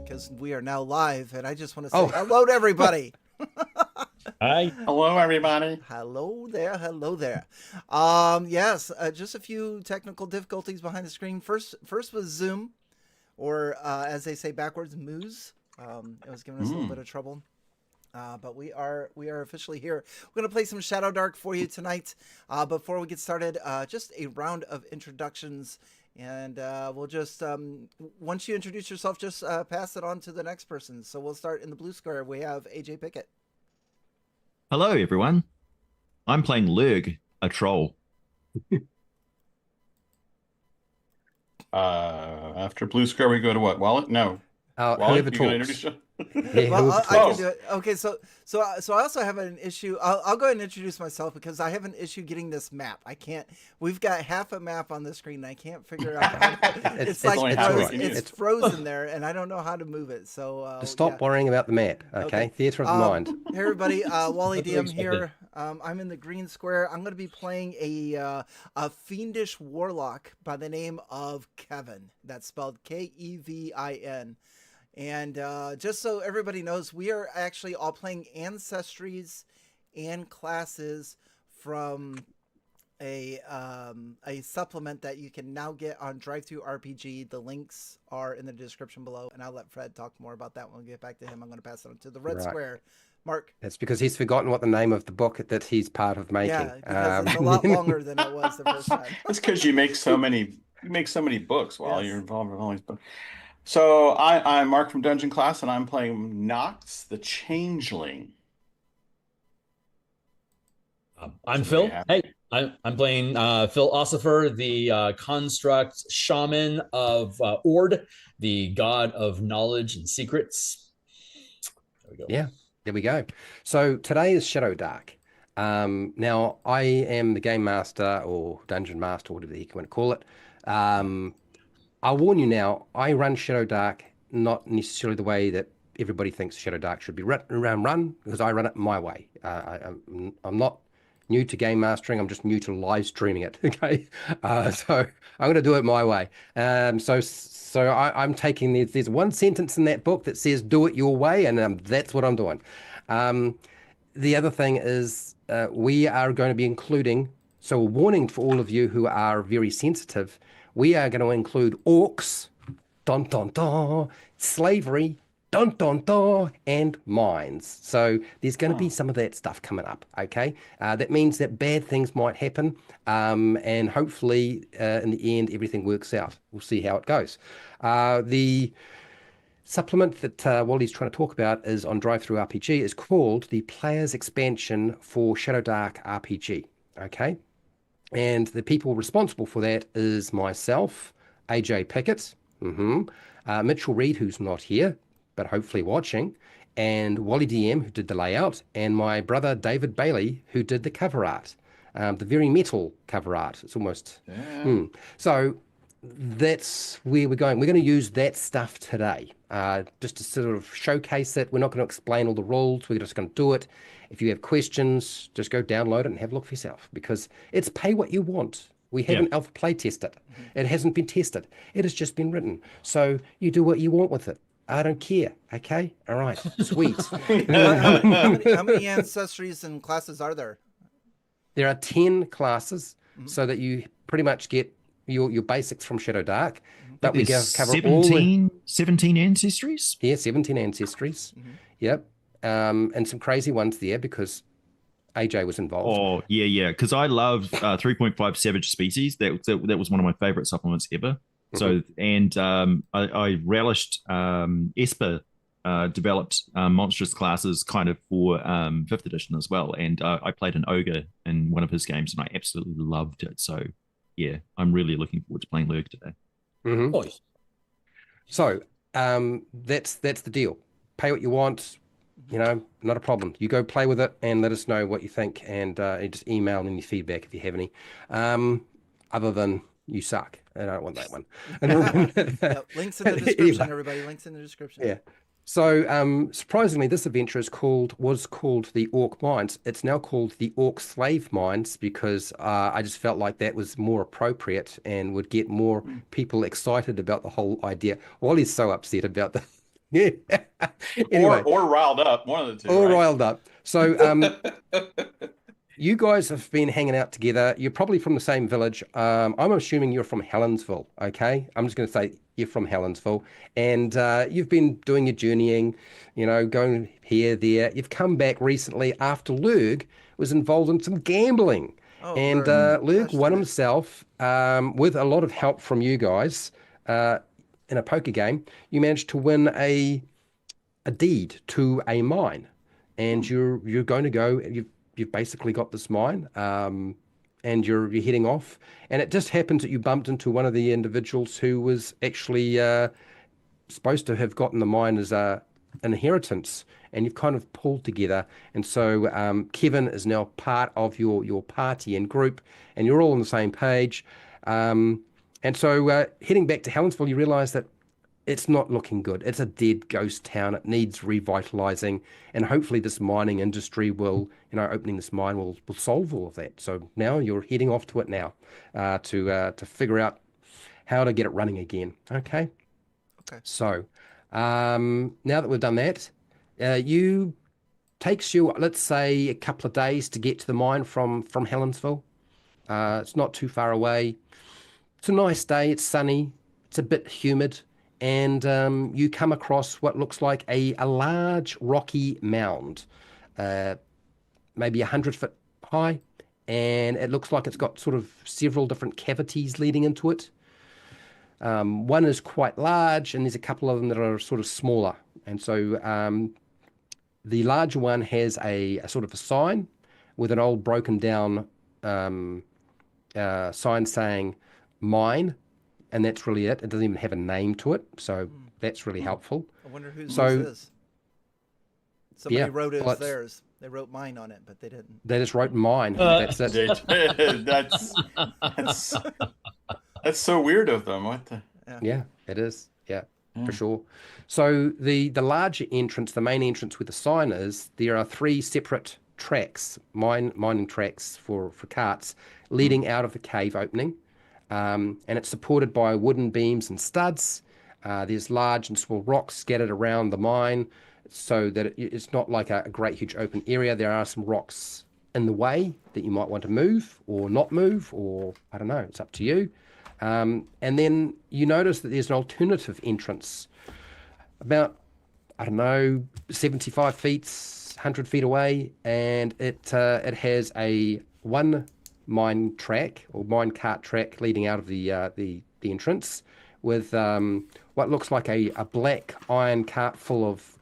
because we are now live, and I just want to say hello to everybody. Hi. Hello, everybody. Hello there. Hello there. Yes, just a few technical difficulties behind the screen. First was Zoom, or as they say backwards, Moose. It was giving us a little bit of trouble. But we are officially here. We're going to play some Shadowdark for you tonight. Before we get started, just a round of introductions. And we'll just, once you introduce yourself, just pass it on to the next person. So we'll start in the blue square. We have AJ Pickett. Hello, everyone. I'm playing Lurg, a troll. After blue square, we go to what? Wallet? No. Wally, whoever talks. Well, I can do it. Okay, so I also have an issue. I'll go ahead and introduce myself because I have an issue getting this map. I can't. We've got half a map on the screen, and I can't figure out. It's frozen there, and I don't know how to move it. So stop worrying about the map. Okay, theater of the mind. Hey everybody, Wally DM here. I'm in the green square. I'm going to be playing a fiendish warlock by the name of Kevin. That's spelled Kevin. And just so everybody knows, we are actually all playing ancestries and classes from a supplement that you can now get on ttrpg. The links are in the description below, and I'll let Fred talk more about that when we get back to him. I'm going to pass it on to the red square. Mark. That's because he's forgotten what the name of the book that he's part of making. Yeah, because it's a lot longer than it was the first time. That's because you make so many books while you're involved with all these books. So I'm Mark from Dungeon Class, and I'm playing Nox the Changeling. I'm Phil. Hey, I'm playing Phil Ossifer, the construct shaman of Ord, the god of knowledge and secrets. There we go. Yeah, there we go. So today is Shadowdark. Now, I am the game master or dungeon master, whatever you want to call it. I'll warn you now, I run Shadowdark not necessarily the way that everybody thinks Shadowdark should be run, because I run it my way. I'm not new to game mastering, I'm just new to live streaming it, okay? So I'm going to do it my way. So I'm taking, there's one sentence in that book that says, do it your way, and that's what I'm doing. The other thing is we are going to be including, so a warning for all of you who are very sensitive, we are going to include orcs, dun dun dun, slavery, dun dun dun, and mines. So there's going to be some of that stuff coming up, okay? That means that bad things might happen, and hopefully in the end everything works out. We'll see how it goes. The supplement that Wally's trying to talk about is on DriveThruRPG is called the Player's Expansion for Shadowdark RPG, okay? And the people responsible for that is myself, AJ Pickett, Mitchell Reed, who's not here, but hopefully watching, and Wally DM, who did the layout, and my brother David Bailey, who did the cover art, the very metal cover art. It's almost... So that's where we're going. We're going to use that stuff today, just to sort of showcase it. We're not going to explain all the rules. We're just going to do it. If you have questions, just go download it and have a look for yourself, because it's pay what you want. We haven't alpha play tested it. It hasn't been tested. It has just been written. So you do what you want with it. I don't care. Okay? All right. Sweet. How many ancestries and classes are there? There are 10 classes, so that you pretty much get your basics from Shadowdark. But we cover 17 ancestries? Yeah, 17 ancestries. Yep. And some crazy ones there because AJ was involved. Oh, yeah, because I love 3.5 Savage Species. That was one of my favorite supplements ever. So, and I relished Esper developed monstrous classes kind of for 5th edition as well. And I played an ogre in one of his games, and I absolutely loved it. So, yeah, I'm really looking forward to playing Lurg today. So, that's the deal. Pay what you want. You know, not a problem. You go play with it and let us know what you think, and just email any feedback if you have any. Other than you suck. I don't want that one. Links in the description, everybody. Links in the description. Yeah. So surprisingly, this adventure was called the Orc Mines. It's now called the Orc Slave Mines because I just felt like that was more appropriate and would get more people excited about the whole idea. Wally's so upset about Yeah. Anyway, or riled up, one of the two, all right? riled up. So you guys have been hanging out together. You're probably from the same village. I'm assuming you're from Helensville, okay? I'm just going to say you're from Helensville. And you've been doing your journeying, going here, there. You've come back recently after Lurg was involved in some gambling. Oh, And Lurg gosh won darn it. himself with a lot of help from you guys in a poker game. You managed to win a deed to a mine, and you're going to go. You've basically got this mine, and you're heading off. And it just happens that you bumped into one of the individuals who was actually supposed to have gotten the mine as a inheritance, and you've kind of pulled together. And so Kevin is now part of your party and group, and you're all on the same page. And so heading back to Helensville, you realise that it's not looking good. It's a dead ghost town. It needs revitalizing, and hopefully this mining industry will, opening this mine will solve all of that. So now you're heading off to it now to figure out how to get it running again. Okay. Okay. So now that we've done that, you takes you, let's say, a couple of days to get to the mine from Helensville. It's not too far away. It's a nice day. It's sunny. It's a bit humid. And you come across what looks like a large rocky mound, maybe 100 foot high. And it looks like it's got sort of several different cavities leading into it. One is quite large, and there's a couple of them that are sort of smaller. And so the larger one has a sort of a sign with an old broken down sign saying mine, and that's really it. It doesn't even have a name to it, so that's really helpful. I wonder whose So- this is. Somebody Yeah, wrote it well, as it's- theirs. They wrote mine on it, but they didn't. They just wrote mine. That's it. They did. That's so weird of them. What the? Yeah, it is. Yeah, Yeah. for sure. So the larger entrance, the main entrance where the sign is, there are 3 separate tracks, mining tracks for carts leading out of the cave opening. And it's supported by wooden beams and studs. There's large and small rocks scattered around the mine so that it's not like a great huge open area. There are some rocks in the way that you might want to move or not move, or I don't know, it's up to you. And then you notice that there's an alternative entrance about, I don't know, 75 feet, 100 feet away, and it has a one mine track or mine cart track leading out of the entrance with what looks like a black iron cart full of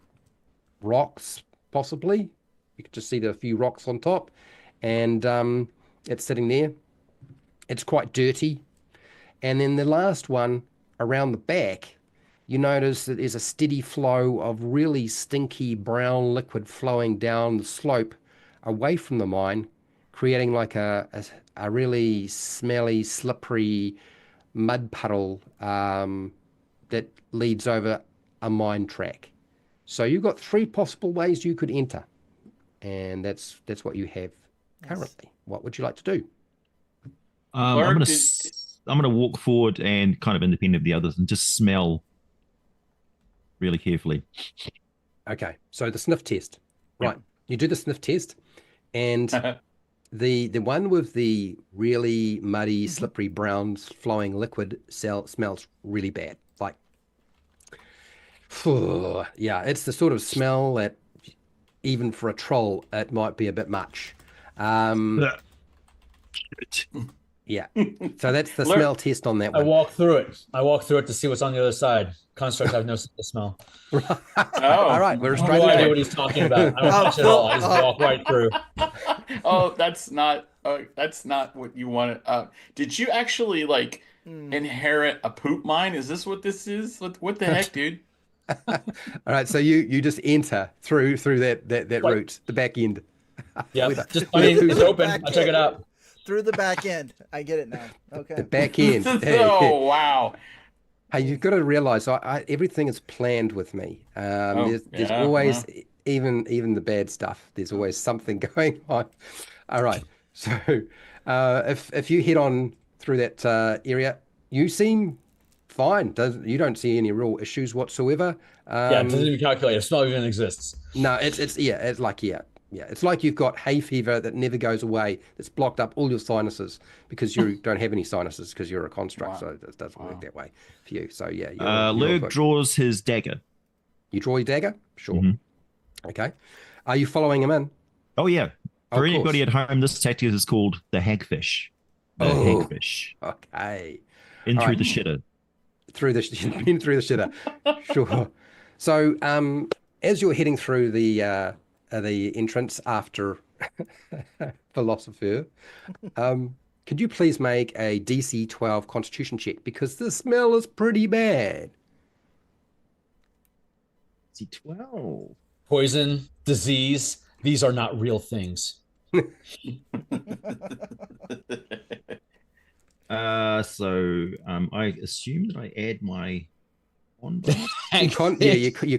rocks, possibly. You can just see the few rocks on top, and it's sitting there. It's quite dirty. And then the last one around the back, you notice that there's a steady flow of really stinky brown liquid flowing down the slope away from the mine, creating like a really smelly, slippery mud puddle that leads over a mine track. So you've got 3 possible ways you could enter, and that's what you have currently. What would you like to do? Clark, I'm gonna walk forward and kind of independent of the others and just smell really carefully. Okay, so the sniff test. Right, you do the sniff test, and the one with the really muddy, slippery, brown, flowing liquid smells really bad. Like, yeah, it's the sort of smell that even for a troll, it might be a bit much. Yeah, so that's the smell test on that I one. walk through it. I walk through it to see what's on the other side. Construct, I've no sense of smell. All right, we're I have straight no idea away. what he's talking about. I don't touch it at all. I just walk right through. Oh, that's not what you wanted. Did you actually inherit a poop mine? Is this what this is? What the heck, dude? All right, so you just enter through that route, the back end. Yeah, With just I mean, it's open. Back I'll check it end. out. Through the back end. I get it now. The Okay. back end. Oh, wow. Hey, you've got to realize everything is planned with me. There's yeah, always, even the bad stuff, there's always something going on. All right. So if you head on through that area, you seem fine. You don't see any real issues whatsoever. Yeah, it doesn't even calculate. It smell even exists. No, it's like it's like you've got hay fever that never goes away. It's blocked up all your sinuses because you don't have any sinuses because you're a construct, Wow. so it doesn't work that way for you. So yeah, you're Lurg good. draws his dagger. You draw your dagger, sure. Mhm. Okay, are you following him in? Oh yeah. For Of anybody course. at home, this tactic is called the hagfish. The Oh. hagfish. Okay, In All through right. the shitter. through the shitter, sure. So as you're heading through the entrance after Philosopher, could you please make a DC 12 Constitution check because the smell is pretty bad. C12. Poison, disease, these are not real things. I assume that I add my on blast. You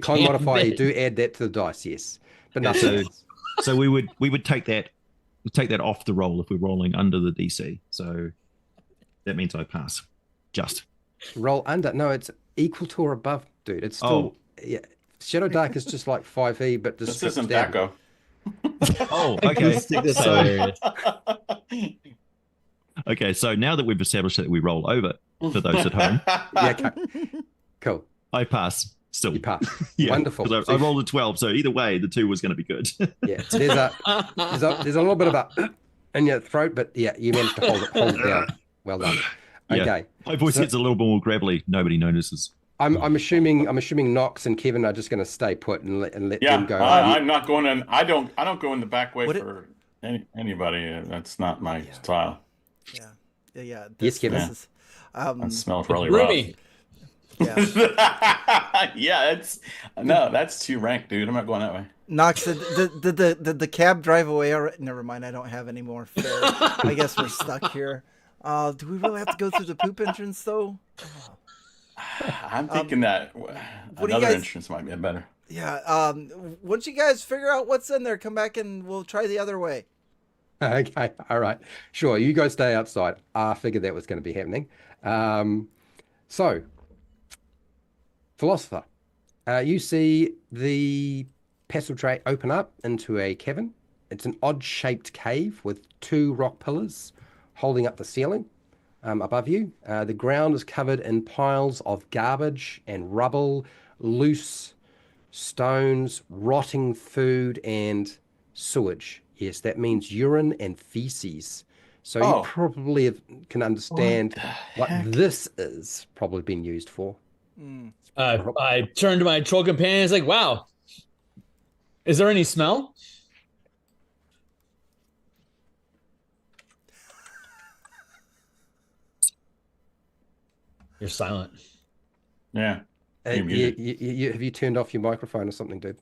con modifier. You do add that to the dice, yes, but Yeah, nothing else. So we would take that off the roll if we're rolling under the DC. So that means I pass. Just Roll under. No, it's equal to or above, dude. It's still yeah. Shadowdark is just like 5e, but just This isn't down. Echo. oh okay. That's So hilarious. okay. So now that we've established that we roll over for those at home, Yeah, okay. Cool. I pass. Still, You pass. yeah, Wonderful. 'cause I rolled a 12, so either way, the 2 was going to be good. Yeah, there's a little bit of a in your throat, but yeah, you managed to hold it down. Well done. Yeah. Okay, My voice So- gets a little bit more gravelly. Nobody notices. I'm assuming Knox and Kevin are just going to stay put and let Yeah, them go. I'm not going in. I don't go in the back way Would it- for anybody. That's not my style. Yeah. Yes, Kevin. This is, That smells really Roomy. yeah. rough. Yeah, that's too rank, dude. I'm not going that way. Knox, did the cab drive away already? Never mind, I don't have any more fare. I guess we're stuck here. Do we really have to go through the poop entrance though? I'm thinking that do you another guys- entrance might be better. Yeah. Once you guys figure out what's in there, come back and we'll try the other way. Okay, all right, sure. You guys stay outside. I figured that was going to be happening. So, Philosopher, you see the passageway open up into a cavern. It's an odd-shaped cave with 2 rock pillars holding up the ceiling above you. The ground is covered in piles of garbage and rubble, loose stones, rotting food, and sewage. Yes, that means urine and feces. So you probably can understand what this is probably been used for. I turned to my troll companions like, wow, is there any smell? You're silent. Yeah. You're You, muted. have you turned off your microphone or something, dude?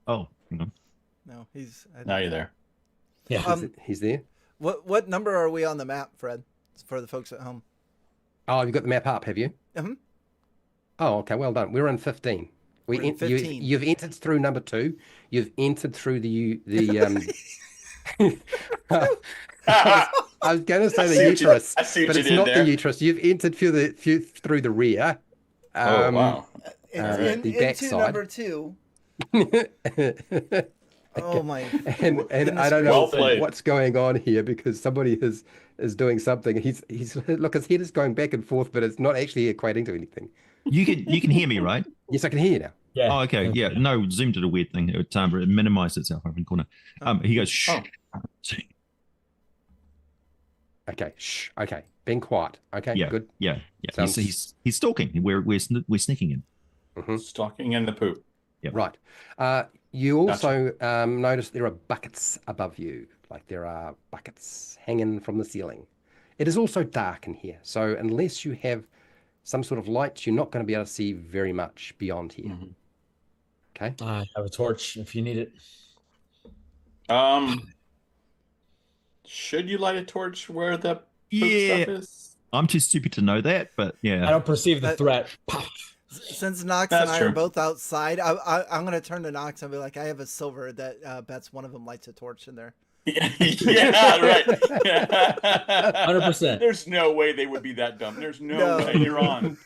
Oh, hang on. No, he's. Now you're there. Yeah. He's there. What number are we on the map, Fred? For the folks at home. Oh, you've got the map up, have you? Mhm. Oh, okay, well done. We're on 15. We're in 15. You've entered through number 2. You've entered through the I was going to say the uterus, I see what but you it's did not there. the uterus. You've entered through the rear. Oh, wow. It's the into backside. number 2. Oh my! and I don't know Well played. what's going on here because somebody is doing something. He's look, his head is going back and forth, but it's not actually equating to anything. You can hear me, right? Yes, I can hear you now. Yeah. Oh, okay. Yeah. No, Zoom did a weird thing. It minimized itself over in the corner. He goes, shh. Oh. Okay, shh. Okay, being quiet. Okay, Yeah. good. Yeah. Sounds- He's stalking. We're sneaking in. Stalking in the poop. Yep. Right. You also notice there are buckets above you. Like there are buckets hanging from the ceiling. It is also dark in here. So unless you have some sort of lights, you're not going to be able to see very much beyond here. Mhm. Okay. I have a torch if you need it. Should you light a torch where the poop Yeah. stuff is? I'm too stupid to know that, but I yeah. don't perceive the threat. Pop. Since Knox That's and I true. are both outside, I'm gonna turn to Knox and be like, I have a silver that bets one of them lights a torch in there. Yeah, right. 100%. There's no way they would be that dumb. There's no No. way you're on.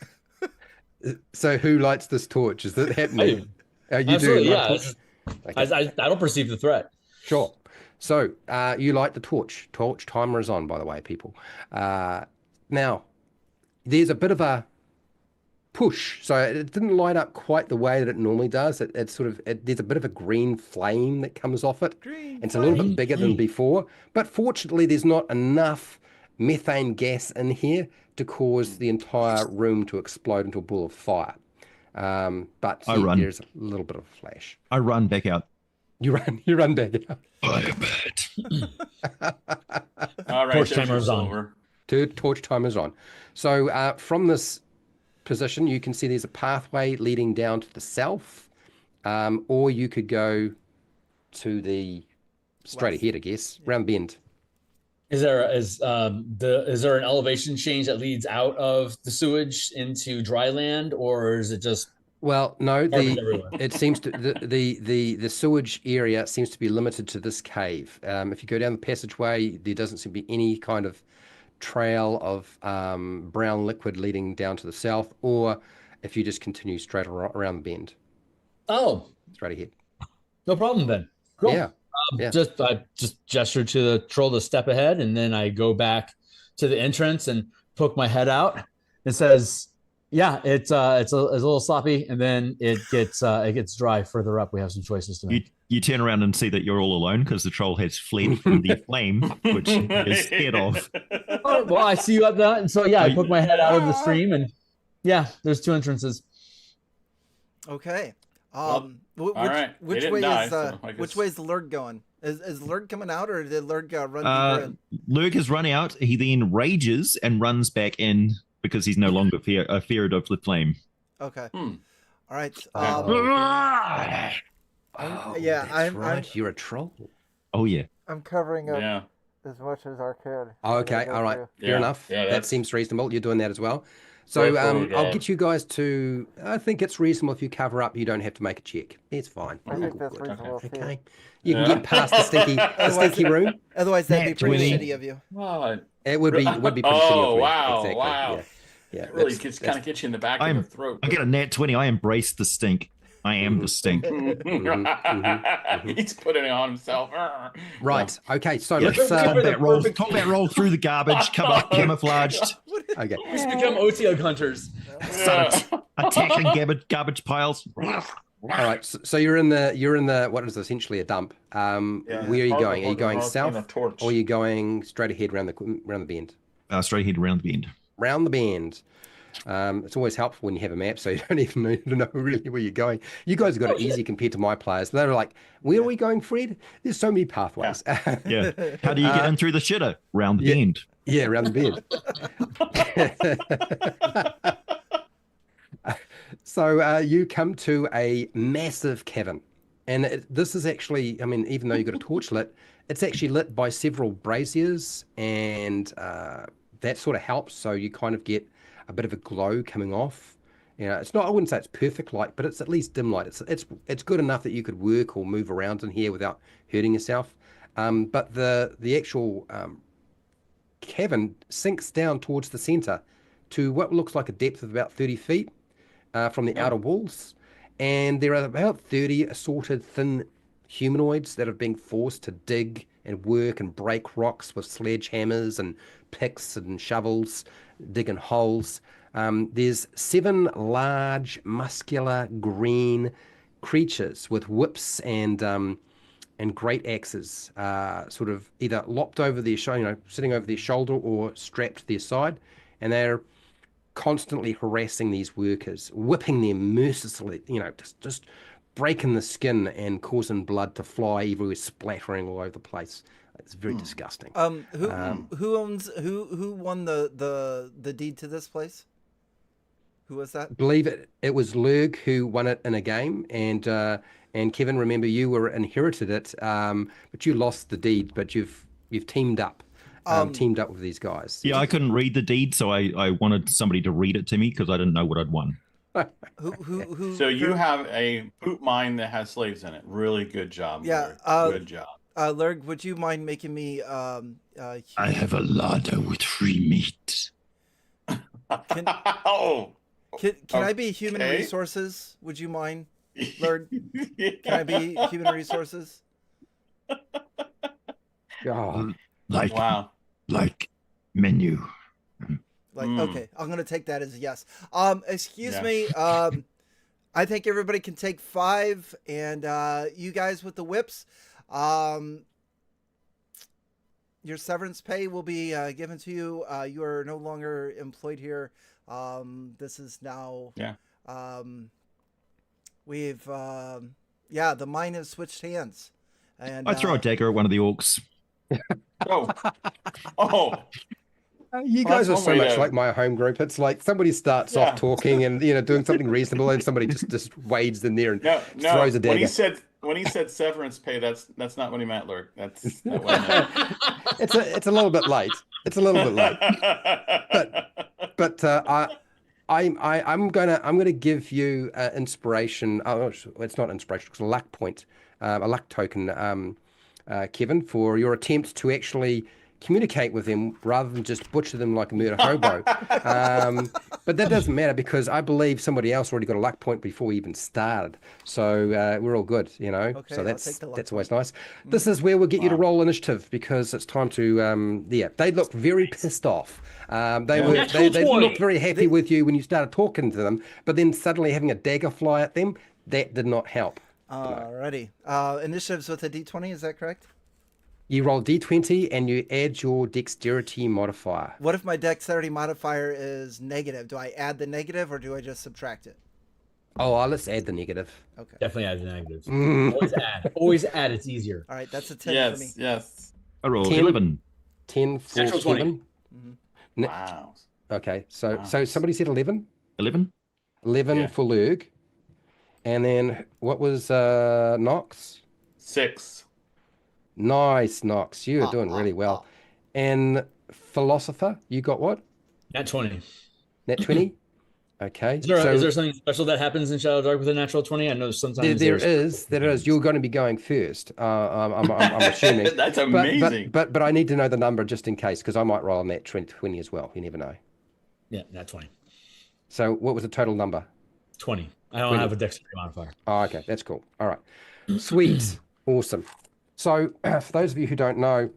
So who lights this torch? Is that happening? You Absolutely, do. yeah. Okay. I don't perceive the threat. Sure. So you light the torch. Torch timer is on, by the way, people. Now, there's a bit of a push. So it didn't light up quite the way that it normally does. It's sort of, there's a bit of a green flame that comes off it. Green It's a little flame. bit bigger than before. But fortunately, there's not enough methane gas in here to cause the entire room to explode into a ball of fire. But I yeah, run. there's a little bit of a flash. I run back out. You run back out. Firebird. All right, Torch there's timer your is on. silver. Torch timer's on. So from this position, you can see there's a pathway leading down to the south, or you could go to the straight West. ahead, I guess, round the bend. Is there an elevation change that leads out of the sewage into dry land, or is it just Well, no, garbage everywhere? it seems to the sewage area seems to be limited to this cave. If you go down the passageway, there doesn't seem to be any kind of trail of brown liquid leading down to the south, or if you just continue straight around the bend, Oh, straight ahead. no problem then. Cool. Yeah. Yeah. I just gesture to the troll to step ahead, and then I go back to the entrance and poke my head out. It says, "Yeah, it's a little sloppy," and then it gets dry further up. We have some choices to make. You turn around and see that you're all alone because the troll has fled from the flame, which he is scared of. Oh, well, I see you up there, and so yeah, I poke my head out of the stream, and yeah, there's two entrances. Okay. All right. They Which didn't way die, is so I which guess- way is the Lurg going? Is Lurg coming out, or did Lurg run deeper in? Lurg has run out. He then rages and runs back in because he's no longer feared of the flame. Okay. Hmm. All right. Yeah, That's I'm You're a troll. Oh yeah. I'm covering up Yeah. as much as I can. Okay, all right, fair Yeah, enough. yeah, that that's- seems reasonable. You're doing that as well. So Go for it, I'll dog. get you guys to. I think it's reasonable if you cover up. You don't have to make a check. It's fine. I think that's reasonable. too. Okay, you can Yeah. get past the stinky room. Otherwise, that'd be Nat pretty 20. shitty of you. Wow. It would be pretty shitty. Oh, of me. wow, Exactly. wow. Yeah, yeah. It really that's- kind of gets you in the back of I'm- the throat. I get a nat 20. I embrace the stink. I am the stink. He's putting it on himself. right. Okay, so Yeah, let's. combat roll through the garbage, come up camouflaged, Okay. Let's become OTO hunters. start attacking garbage piles. All right. So you're in the what is essentially a dump. Where are you going? Are you going south, or are you going straight ahead round the bend? Straight ahead around the bend. Round the bend. It's always helpful when you have a map, so you don't even need to know really where you're going. You guys have got it easy compared to my players. They're like, "Where are we going, Fred? There's so many pathways." Yeah. How do you get in through the shitter? Round the bend. Yeah, around the bend. So you come to a massive cavern, and this is actually, I mean, even though you've got a torch lit, it's actually lit by several braziers, and that sort of helps. So you kind of get a bit of a glow coming off. You know, it's not, I wouldn't say it's perfect light, but it's at least dim light. It's good enough that you could work or move around in here without hurting yourself. But the actual cavern sinks down towards the center to what looks like a depth of about 30 feet from the outer walls. And there are about 30 assorted thin humanoids that are being forced to dig and work and break rocks with sledgehammers and picks and shovels, digging holes. There's 7 large, muscular, green creatures with whips and great axes, sort of either lopped over their shoulder, sitting over their shoulder, or strapped to their side, and they're constantly harassing these workers, whipping them mercilessly, just breaking the skin and causing blood to fly everywhere, splattering all over the place. It's very disgusting. Who won the deed to this place? Who was that? I believe it was Lurg who won it in a game, and Kevin, remember you inherited it, but you lost the deed, but you've teamed up. Teamed up with these guys. Yeah, I couldn't read the deed, so I wanted somebody to read it to me because I didn't know what I'd won. Who? So you have a poop mine that has slaves in it. Really good job. Yeah, Lurg. Good job. Lurg, would you mind making me? I have a larder with free meat. Oh, Can I be human Okay. resources? Would you mind, Lord? Can I be human resources? Oh, Like Wow. like menu. Like, okay, I'm gonna take that as a yes. Excuse Yeah. me. I think everybody can take 5, and you guys with the whips, your severance pay will be given to you. You are no longer employed here. This is now. Yeah. We've the mine has switched hands, and I throw a dagger at one of the orcs. Oh. Oh. you Well, guys that's are one so way much to- like my home group. It's like somebody starts Yeah. off talking and doing something reasonable, and somebody just wades in there and No. throws a When dagger. he said severance pay, that's not what he meant, Lurk. That's not what he meant. It's a little bit late. It's a little bit late. But I'm gonna give you inspiration. Oh, it's not inspiration. It's a luck point, a luck token, Kevin, for your attempt to actually communicate with them rather than just butcher them like a murder hobo. But that doesn't matter because I believe somebody else already got a luck point before we even started. So we're all good, Okay, So I'll take the luck that's always point. nice. This is where we'll get you to Wow. roll initiative because it's time to they looked very pissed off. They Yeah. were Natural they 20. looked very happy with you when you started talking to them, but then suddenly having a dagger fly at them, that did not help. Alrighty. Initiatives with a D20. Is that correct? You roll D20 and you add your dexterity modifier. What if my dexterity modifier is negative? Do I add the negative or do I just subtract it? Oh, let's add the negative. Okay. Definitely add the negatives. Mm. Always add. Always add. It's easier. All right, that's a 10 for me. Yes. I rolled 10. 11. 10 for Natural 20. Kevin. Ne- Wow. Okay, so Wow. somebody said 11? 11? 11 Yeah. for Lurg. And then what was Nox? 6. Nice, Nox. You are doing really well. And Philosopher, you got what? Nat 20. Nat 20? Okay. Is there something special that happens in Shadowdark with a natural 20? I know sometimes there is. You're going to be going first. I'm assuming. That's But- amazing. But I need to know the number just in case because I might roll on that 20 as well. You never know. Yeah, nat 20. So what was the total number? 20. I don't 20. have a dexterity modifier. Oh, okay, that's cool. All right, sweet, awesome. So for those of you who don't know,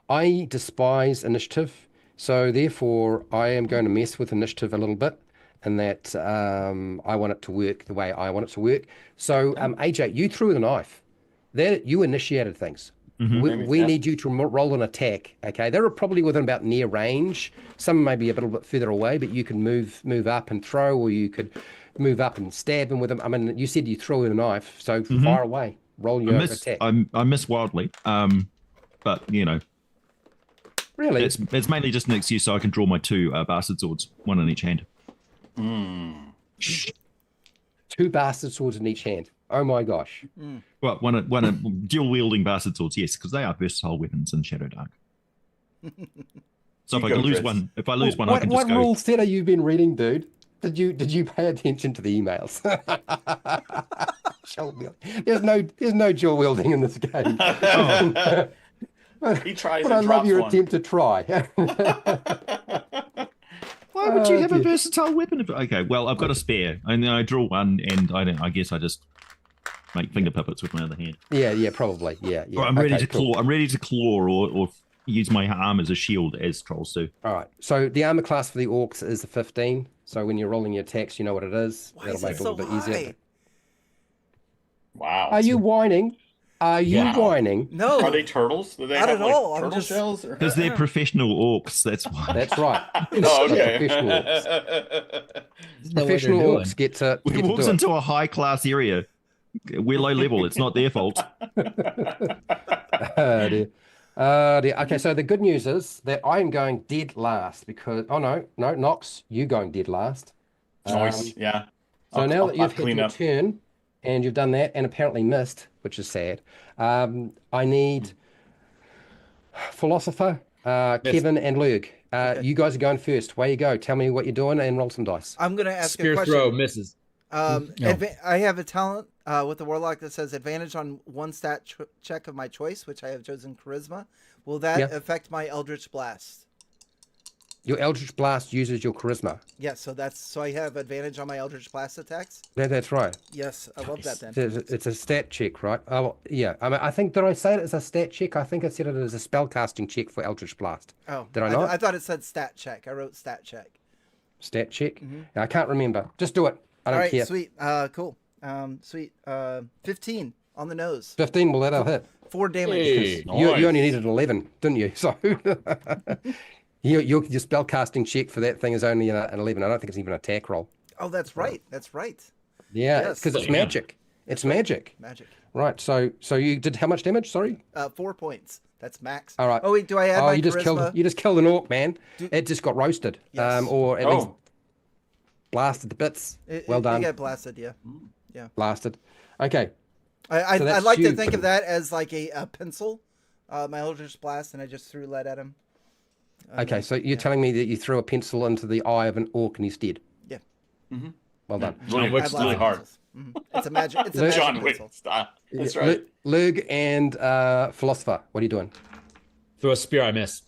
I despise initiative. So therefore, I am going to mess with initiative a little bit, and that I want it to work the way I want it to work. So AJ, you threw the knife. That you initiated things. We need you to roll an attack. Okay, they're probably within about near range. Some may be a little bit further away, but you can move up and throw, or you could move up and stab them with them. I mean, you said you threw a knife, so fire away. Roll your attack. I miss wildly. But Really? it's mainly just an excuse so I can draw my 2 bastard swords, one in each hand. 2 bastard swords in each hand. Oh my gosh. Well, one dual wielding bastard swords, yes, because they are versatile weapons in Shadowdark. So if I can lose one, I can just What go. rule set have you been reading, dude? Did you pay attention to the emails? There's no dual wielding in this game. He tries But and I love drops your one. attempt to try. Why would you have a dear. versatile weapon? Okay, well, I've got a spare, and then I draw one, and I guess I just make finger puppets with my other hand. Yeah, probably. Yeah. Or I'm ready Okay, to cool. claw. I'm ready to claw, or use my arm as a shield, as trolls do. All right. So the armor class for the orcs is a 15. So when you're rolling your attacks, you know what it is. Why That'll is make it it a little so bit easier. high? Wow. Are you whining? Are you Wow. whining? No, Are they turtles? Do they Not have at like all. I'm turtle just- shells? Or... Because they're professional orcs. That's why. That's right. Oh, okay. Professional orcs. Know what they're Professional doing. orcs get to He walks do it. into a high class area. We're low level. It's not their fault. Oh, dear. Dear. Okay, so the good news is that I'm going dead last because no, Nox, you going dead last. Nice. Yeah. So now that you've had clean your up. turn and you've done that and apparently missed, which is sad, I need Philosopher, Kevin, and Lurg. You guys are going first. Away you go. Tell me what you're doing and roll some dice. I'm gonna ask a Spear question. throw misses. No. I have a talent with the warlock that says advantage on one stat check of my choice, which I have chosen charisma. Will that Yeah. affect my eldritch blast? Your Eldritch Blast uses your charisma. Yeah, so I have advantage on my Eldritch Blast attacks. That's right. Yes, I love that then. It's a stat check, right? Oh, yeah. I mean, I think, did I say it as a stat check? I think I said it as a spell casting check for Eldritch Blast. Oh, did I not? I thought it said stat check. I wrote stat check. Stat check? I can't remember. Just do it. I don't care. Sweet. Cool. Sweet. 15 on the nose. 15, well, that'll hit. 4 damage. Hey. You only needed 11, didn't you? So your spell casting check for that thing is only an 11. I don't think it's even an attack roll. Oh, that's right. That's right. Yeah, Yes. because it's magic. It's magic. Magic. Right. So you did how much damage? Sorry. 4 points. That's max. All right. Oh wait, do I add my you just charisma? killed an orc, man. It just got roasted. Yes. Or at least blasted to bits. Well done. You get blasted, yeah. Yeah. Blasted. Okay. I So that's like to you. think of that as like a pencil, my Eldritch Blast, and I just threw lead at him. Okay, so you're telling me that you threw a pencil into the eye of an orc and he's dead. Yeah. Well done. Really, Wick's I have really lots of hard. pencils. It's a magic. It's a magic John Wick pencil. style. That's right. Lug and Philosopher, what are you doing? Through a spear, I miss.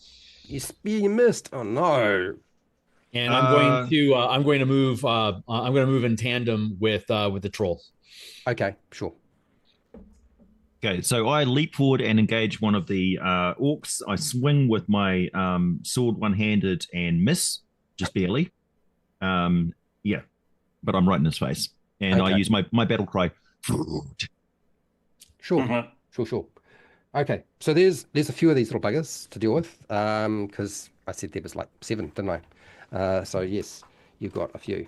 You missed. Oh no. And I'm going to move in tandem with the troll. Okay, sure. Okay, so I leap forward and engage one of the orcs. I swing with my sword one-handed and miss, just barely. Yeah, but I'm right in his face. And I Okay. use my battle cry. Sure. Sure. Okay, so there's a few of these little buggers to deal with, because I said there was like 7, didn't I? So yes, you've got a few.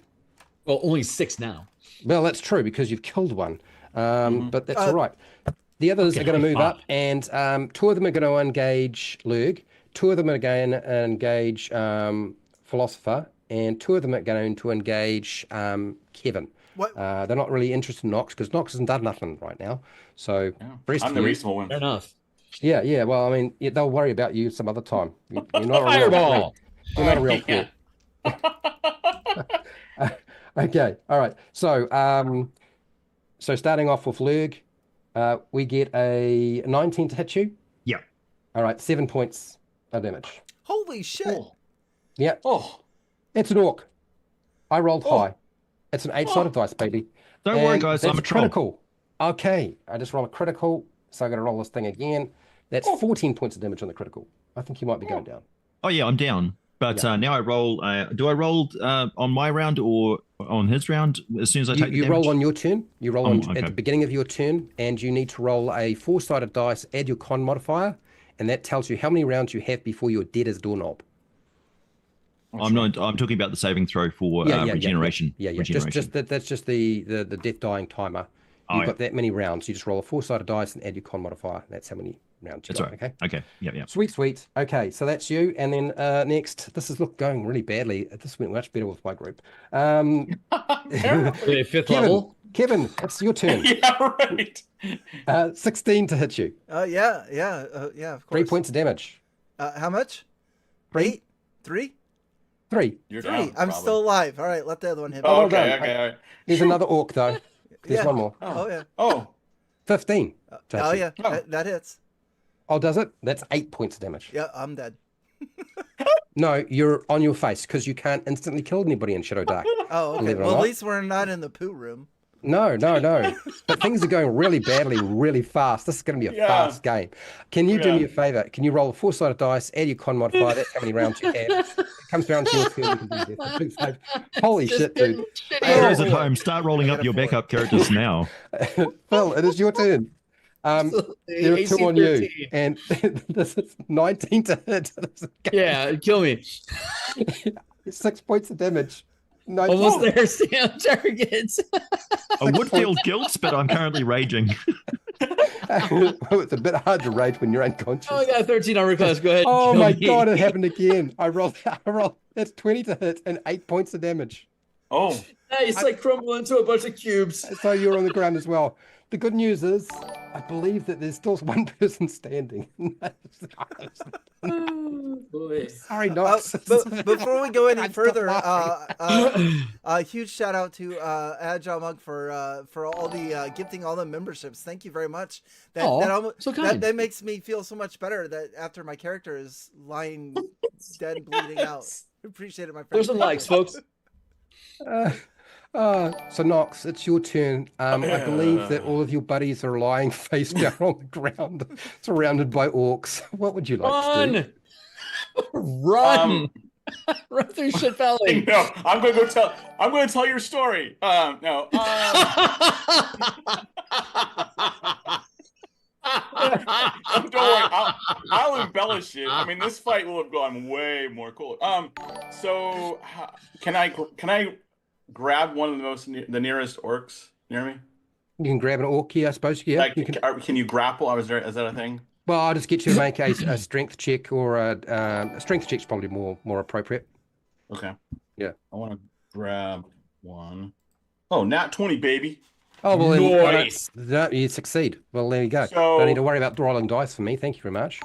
Well, only 6 now. Well, that's true because you've killed one, but that's all right. The others are going to move up, and 2 of them are going to engage Lurg, 2 of them are going to engage Philosopher, and 2 of them are going to engage Kevin. What? They're not really interested in Nox because Nox hasn't done nothing right now. So rest I'm of the you- reasonable one. Fair enough. Yeah. Well, I mean, they'll worry about you some other time. You're not a real Fireball. threat. You're not a real threat. Okay. All right. So, starting off with Lurg, we get a 19 to hit you. Yeah. All right. 7 points of damage. Holy shit! Yeah. Oh, It's an orc. I rolled high. It's an 8-sided dice, baby. Don't worry, And guys. that's I'm a troll. critical. Okay. I just roll a critical, so I got to roll this thing again. That's 14 points of damage on the critical. I think you might be going down. Oh, yeah, I'm down. But now I roll. Do I roll on my round or on his round as soon as I take the You damage? roll on your turn. You roll on okay. at the beginning of your turn, and you need to roll a 4-sided dice, add your con modifier, and that tells you how many rounds you have before you're dead as doorknob. I'm talking about the saving throw for regeneration. Yeah. Regeneration. That's just the death dying timer. You've got that many rounds. You just roll a 4-sided dice and add your con modifier. That's how many rounds you That's got. right. Okay. Okay. Yeah. Sweet. Okay, so that's you. And then next, this is going really badly. This went much better with my group. The 5th level. Kevin, it's your turn. yeah, right. 16 to hit you. Yeah, of course. 3 points of damage. How much? 3. 8? 3? 3. You're 3. down. I'm probably. still alive. All right, let the other one hit me. Oh, well okay, done. okay, all right. There's another orc, though. There's Yeah. one more. Oh yeah. Oh, 15. to hit Oh you. yeah. Oh. That hits. Oh, does it? That's 8 points of damage. Yeah, I'm dead. No, you're on your face because you can't instantly kill anybody in Shadowdark. Oh, okay. Believe it or Well, at not. least we're not in the poo room. No. But things are going really badly, really fast. This is going to be a Yeah. fast game. Can you do Yeah. me a favor? Can you roll a 4-sided dice, add your con modifier? That's how many rounds you have. It comes down to your turn. You can do this. Big save. Holy shit, dude. Hey, those at home, start rolling up your backup characters now. Phil, it is your turn. There are 2 on you, and this is 19 to hit. Yeah, kill me. 6 points of damage. 19. Almost there, Sam. Targets. I would feel guilt, but I'm currently raging. It's a bit hard to rage when you're unconscious. Oh, I got a 13 armor class. Go ahead. Oh kill my me. god, it happened again. I rolled. That's 20 to hit and 8 points of damage. oh, It's like crumble into a bunch of cubes. So you're on the ground as well. The good news is, I believe that there's still one person standing. Oh, boy. Sorry, Nox. But before we go any I'm still further, laughing. a huge shout out to Agile Monk for all the gifting all the memberships. Thank you very much. So kind. That makes me feel so much better that after my character is lying dead, bleeding out. Appreciate it, my friend. There's some likes, folks. So Nox, it's your turn. I believe that all of your buddies are lying face down on the ground, surrounded by orcs. What would you like to do? Run! Run through Shit Valley. No, I'm going to tell your story. No. Don't worry. I'll embellish it. I mean, this fight will have gone way more cool. So can I grab one of the nearest orcs near me? You can grab an orc here, I suppose. Yeah. Like, you can... can you grapple? Is that a thing? Well, I'll just get you to make a strength check, or a strength check's probably more appropriate. Okay. Yeah. I want to grab one. Oh, nat 20, baby. Oh, well, Nice. then you succeed. Well, there you go. So- Don't need to worry about rolling dice for me. Thank you very much.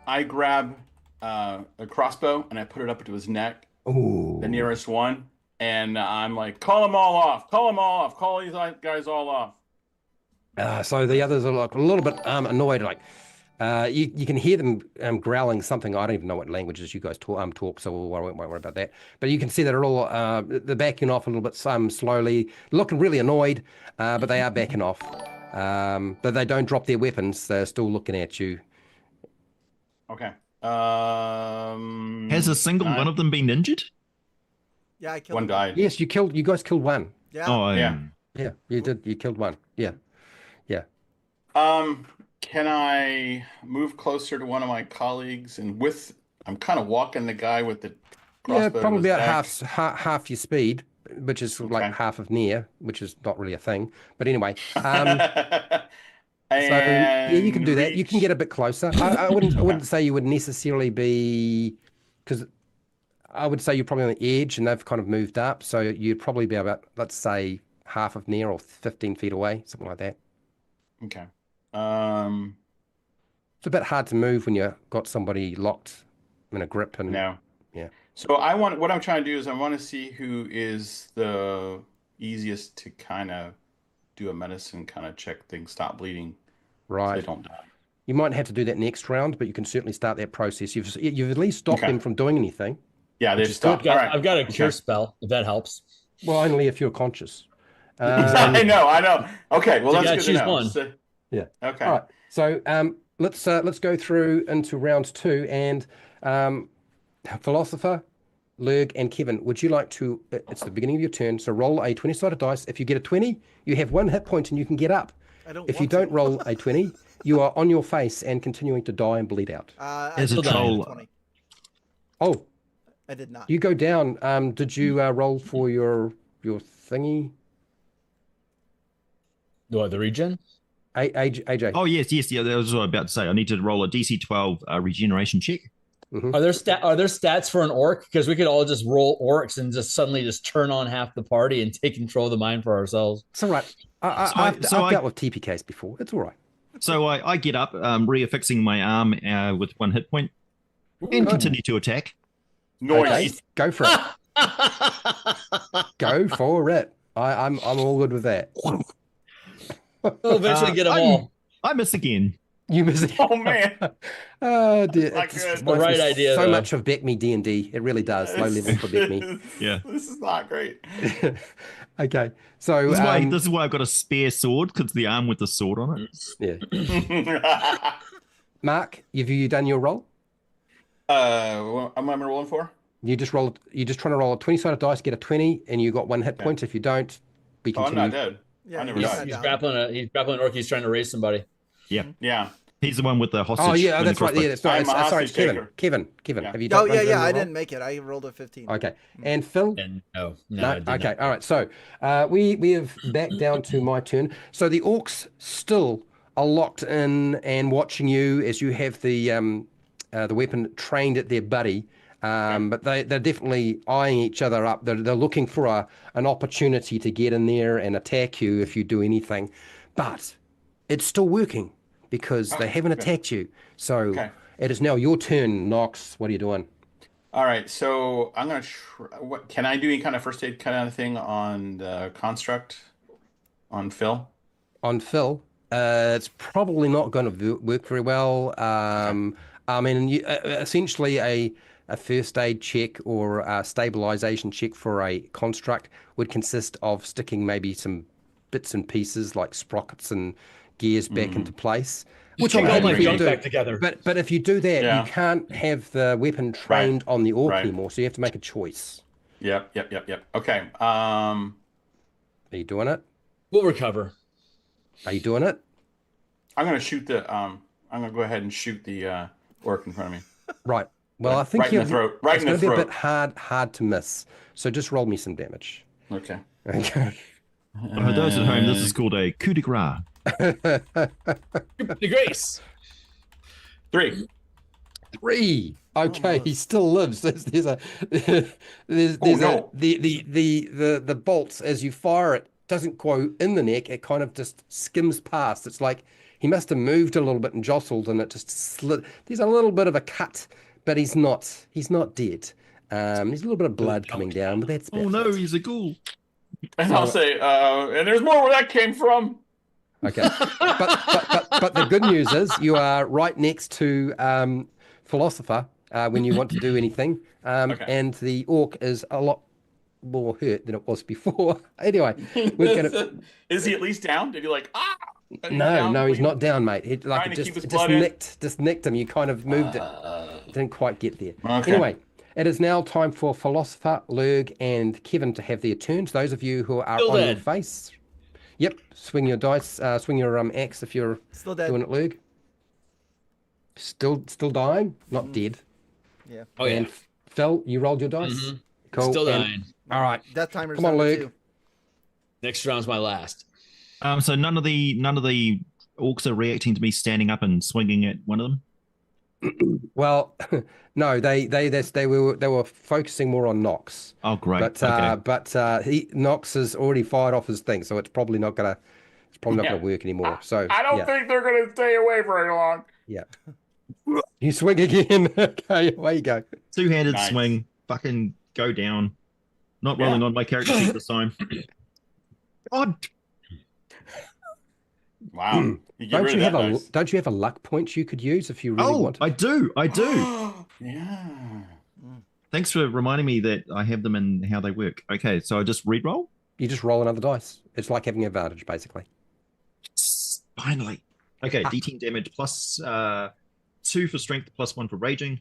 I grab a crossbow and I put it up to his neck, Ooh. the nearest one, and I'm like, call them all off. Call them all off. Call these guys all off. So the others are like a little bit annoyed. Like you can hear them growling something. I don't even know what languages you guys talk, so I won't worry about that. But you can see that they're all they're backing off a little bit, slowly, looking really annoyed, but they are backing off. But they don't drop their weapons. They're still looking at you. Okay. Has a single one of them been injured? Yeah, I killed one him. died. Yes, you guys killed one. Yeah. Oh, Yeah. Yeah, you did. You killed one. Yeah. Can I move closer to one of my colleagues and I'm kind of walking the guy with the crossbow. Yeah, to probably his about neck. half your speed, which is like Okay. half of near, which is not really a thing. But anyway, so And yeah, you can do that. You can reach- get a bit closer. I wouldn't say you would necessarily be, because I would say you're probably on the edge and they've kind of moved up. So you'd probably be about, let's say, half of near or 15 feet away, something like that. Okay. It's a bit hard to move when you've got somebody locked in a grip. And No. Yeah. So what I'm trying to do is I want to see who is the easiest to kind of do a medicine kind of check things, stop bleeding, so right. they don't die. You might have to do that next round, but you can certainly start that process. You've at least stopped Okay. them from doing anything. Yeah, they've is stopped. All right. I've got a cure Okay. spell, if that helps. Well, only if you're conscious. I know. Okay, well So you that's gotta good to choose know. one. So- Yeah. Okay. All right. So let's go through into round two, and Philosopher, Lurg, and Kevin, would you like to? It's the beginning of your turn, so roll a 20-sided dice. If you get a 20, you have 1 hit point and you can get up. I don't If want you don't to. roll a 20, you are on your face and continuing to die and bleed out. As a did not get troll. 20. Oh, I did not. you go down. Did you roll for your thingy? What, the regen? AJ. Oh, yes. Yeah, that was what I was about to say. I need to roll a DC 12 regeneration check. Are there stats for an orc? Because we could all just roll orcs and just suddenly just turn on half the party and take control of the mind for ourselves. It's all right. I've dealt with TPKs before. It's all right. So I get up, reaffixing my arm with 1 hit point, and continue to attack. Noise. Okay, go for it. Go for it. I'm all good with that. We'll eventually get them all. I miss again. You miss it. Oh man. Oh dear. Not It good. reminds The right me idea, So though. much of Beck Me D&D. It really does. Low level for Beck Me. Yeah. This is not great. Okay. So This is why I've got a spare sword, because the arm with the sword on it. yeah. Mark, have you done your roll? What am I rolling for? You're just trying to roll a 20-sided dice, get a 20, and you got 1 hit point. If you don't, be Oh, I'm continued. not dead. Yeah, I never he's died. not He's down. grappling an orc. He's trying to raise somebody. Yeah. He's the one with the hostage. Oh yeah, and the that's right. crossbow. Yeah, that's right. I'm a Sorry, it's hostage Kevin. taker. Kevin, Yeah. have you Oh done? yeah, done yeah. your I roll? didn't make it. I rolled a 15. Okay, and Phil. And no, No, I did okay, not. all right. So we have back down to my turn. So the orcs still are locked in and watching you as you have the weapon trained at their buddy. But they're definitely eyeing each other up. They're looking for an opportunity to get in there and attack you if you do anything. But it's still working because they haven't attacked you. So it is now your turn, Nox. What are you doing? All right. So I'm gonna. Can I do any kind of first aid kind of thing on the construct on Phil? On Phil, it's probably not going to work very well. I mean, essentially a first aid check or a stabilization check for a construct would consist of sticking maybe some bits and pieces like sprockets and gears back into place. Which I'm all happy my for you junk to do. back together. But if you do that, Yeah. you can't have the weapon trained on the orc Right. anymore, so you have to make a choice. Yep. Okay. Are you doing it? We'll recover. Are you doing it? I'm gonna shoot the I'm gonna go ahead and shoot the orc in front of me. Right. Well, I think Right in the throat. Right it's in the going to be a throat. bit hard to miss. So just roll me some damage. Okay. Okay. For those at home, this is called a coup de grace. The grace. 3. 3. Okay, he still lives. There's a no. the bolts as you fire it doesn't go in the neck. It kind of just skims past. It's like he must have moved a little bit and jostled, and it just slid. There's a little bit of a cut, but he's not dead. There's a little bit of blood coming down, but that's Oh about no, it. he's a ghoul. And I'll say, and there's more where that came from. Okay, but the good news is you are right next to Philosopher when you want to do anything, Okay. and the orc is a lot more hurt than it was before. Anyway, we're gonna. Is he at least down? Did he like No, he's not down, mate. It Trying to just keep his it blood in? just nicked him. You kind of moved it. Didn't quite get there. Okay. Anyway, it is now time for Philosopher, Lurg, and Kevin to have their turns. Those of you who are Still on your dead. face, yep, swing your dice, swing your axe if you're Still dead. doing it, Lurg. Still dying, not dead. Yeah. Oh yeah. And Phil, you rolled your dice. Mhm. Cool. Still And- dying. all right. Death timer's Come on, number Luke. 2. Next round's my last. So none of the orcs are reacting to me standing up and swinging at one of them. Well, no, they were focusing more on Nox. Oh, great. But Okay. Nox has already fired off his thing, so it's probably not gonna Yeah. work anymore. So I don't yeah, think they're gonna stay away very long. yeah. You swing again. Okay, away you go. Two-handed Nice. swing. Fucking go down. Not rolling on my character sheet this time. God. Wow. You get Don't rid you of have that a dice. don't you have a luck point you could use if you really Oh, want? I do. Yeah. Thanks for reminding me that I have them and how they work. Okay, so I just re-roll. You just roll another dice. It's like having advantage, basically. Finally. Okay, D10 damage plus 2 for strength, plus 1 for raging.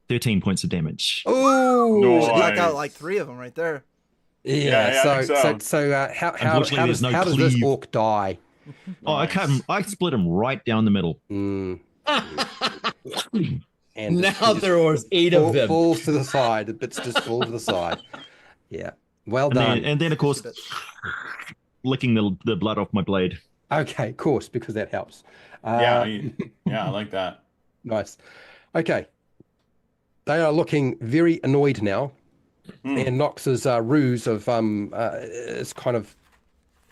13 points of damage. Oh, You Nice. should knock out like 3 of them right there. Yeah, I think So how Unfortunately, does there's no this cleave. orc die? Oh, I cut him. I split him right down the middle. Mm, and Now there was 8 of them. falls to the side. The bits just fall to the side. Yeah, well done. And then of course, licking the blood off my blade. Okay, of course, because that helps. Yeah, I like that. Nice. Okay. They are looking very annoyed now. And Nox's ruse of it's kind of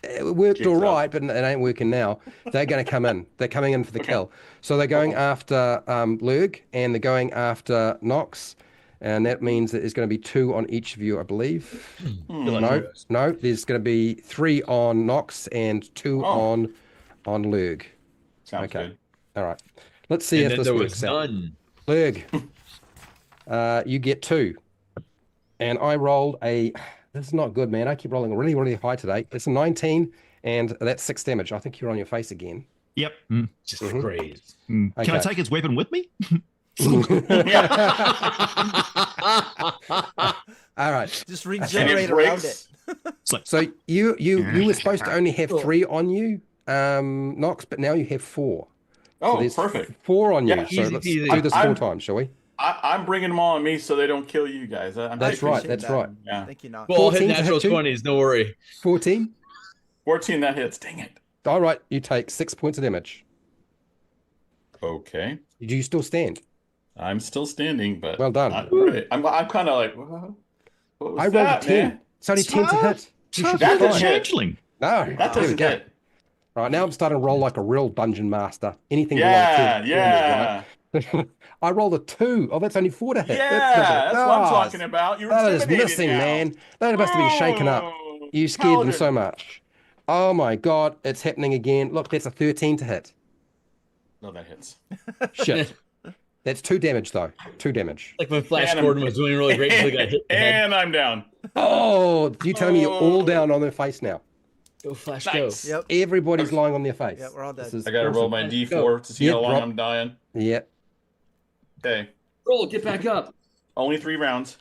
it worked Jigs all up. right, but it ain't working now. They're going to come in. They're coming in for the kill. So they're going after Lurg, and they're going after Nox, and that means that there's going to be 2 on each of you, I believe. No, there's going to be 3 on Nox and 2 on Lurg. Sounds Okay. good. All right. Let's see And if then this there works was out. none. Lurg, you get 2. And I rolled a... This is not good, man. I keep rolling really, really high today. It's a 19, and that's 6 damage. I think you're on your face again. Yep. Just great. Can I Okay. take his weapon with me? All right. Just And regenerate it around breaks. it. It's like, So you were supposed to only have 3 on you, Nox, but now you have 4. Oh, there's perfect. 4 on you. Yeah, So easy let's peasy. do this 4 I'm- times, shall we? I'm bringing them all on me so they don't kill you guys. That's right. That's right. Yeah. Thank you, Knox. Well, I'll hit 14 to hit natural 2. 20s, no worry. 14. 14, that hits. Dang it. All right. You take 6 points of damage. Okay. Do you still stand? I'm still standing, but Well done. I'm kind of like, what was I rolled that, a 10. man? It's only 10 to hit. You should be That fine. doesn't hit. changeling. No, That there we doesn't go. hit. All right, now I'm starting to roll like a real dungeon master. Anything Yeah, below 10. yeah. Right? I rolled a 2. Oh, that's only 4 to hit. Yeah, that's what I'm Oh, talking about. You're That is intimidated missing, now. man. They must have been shaken up. Oh, You scared them Paladin. so much. Oh my god, it's happening again. Look, that's a 13 to hit. No, that hits. Shit. That's 2 damage though. 2 damage. Like when Flash And I'm- Gordon was doing really great until he got hit in the head. And I'm down. Oh, you telling me you're all down on their face now? Go Flash, Nice. go. Yep. Everybody's lying on their face. Yeah, we're all dead. This is I gotta roll awesome. my Let's D4 to see Yeah, how long drop. I'm dying. Yeah. Okay. Roll, get back up. Only 3 rounds.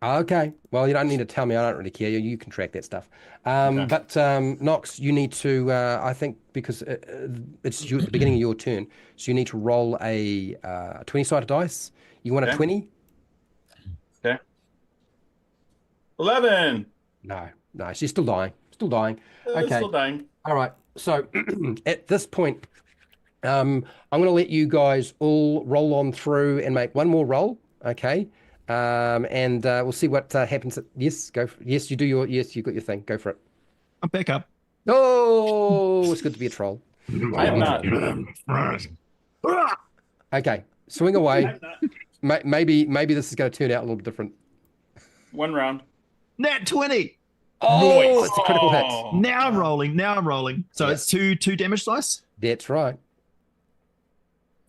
Okay. Well, you don't need to tell me. I don't really care. You can track that stuff. Okay. But Nox, you need to. I think because it's the beginning of your turn, so you need to roll a 20-sided dice. You want a Okay. 20? 11. No. So you're still dying. Still dying. Okay. Still dying. All right. So at this point, I'm going to let you guys all roll on through and make one more roll. Okay. And we'll see what happens. Yes, go. Yes, you do your. Yes, you got your thing. Go for it. I'm back up. Oh, it's good to be a troll. I am not. Okay, swing away. Maybe this is going to turn out a little bit different. 1 round. Nat 20. Oh, Nice. it's a critical hit. Oh. Now I'm rolling. So Yeah. it's two damage dice. That's right.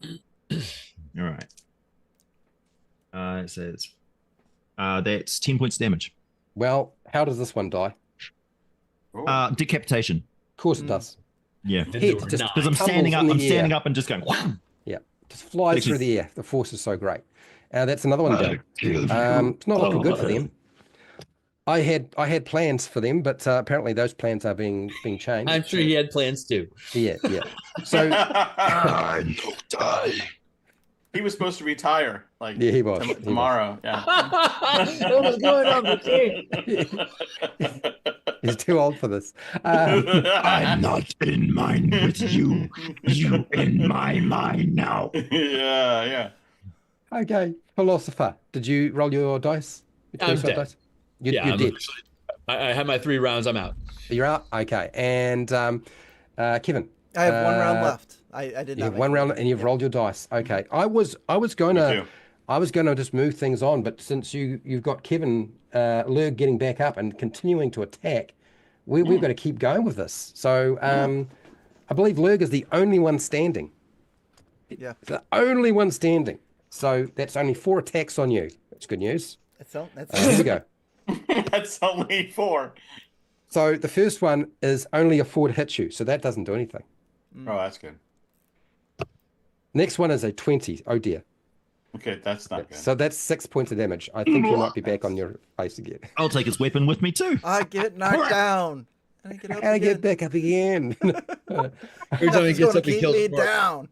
All right. It says that's 10 points of damage. Well, how does this one die? Oh. Decapitation. Of course it does. Yeah. Hit just Because I'm standing up. tumbles in I'm the standing air. up and just going. Wham! Just flies Actually- through the air. The force is so great. That's another one down. It's not looking good for them. I had plans for them, but apparently those plans are being changed. I'm sure he had plans too. Yeah. So He was supposed to retire like yeah, he was. He was. tomorrow. Yeah. What was going on with you? He's too old for this. I'm not in mind with you. You in my mind now. Yeah. Okay, philosopher. Did you roll your dice? Your I'm 20-sided dead. dice? You're I'm dead. actually- I had my 3 rounds. I'm out. You're out. Okay, and Kevin. I have 1 round Uh, left. I did You not. have make 1 it. round, and you've rolled your dice. Okay, I was going Me to too. just move things on, but since you've got Kevin Lurg getting back up and continuing to attack, we've got to keep going with this. So I believe Lurg is the only one standing. Yeah. The only one standing. So that's only 4 attacks on you. That's good news. That's Here we go. That's only 4. So the first one is only a 4 to hit you, so that doesn't do anything. Oh, that's good. Next one is a 20. Oh dear. Okay, that's not good. So that's 6 points of damage. I think you might be back on your face again. I'll take his weapon with me too. I get knocked down. And I get up And I get again. back up again. Every time he Nothing's gets gonna up, he keep kills me more. down.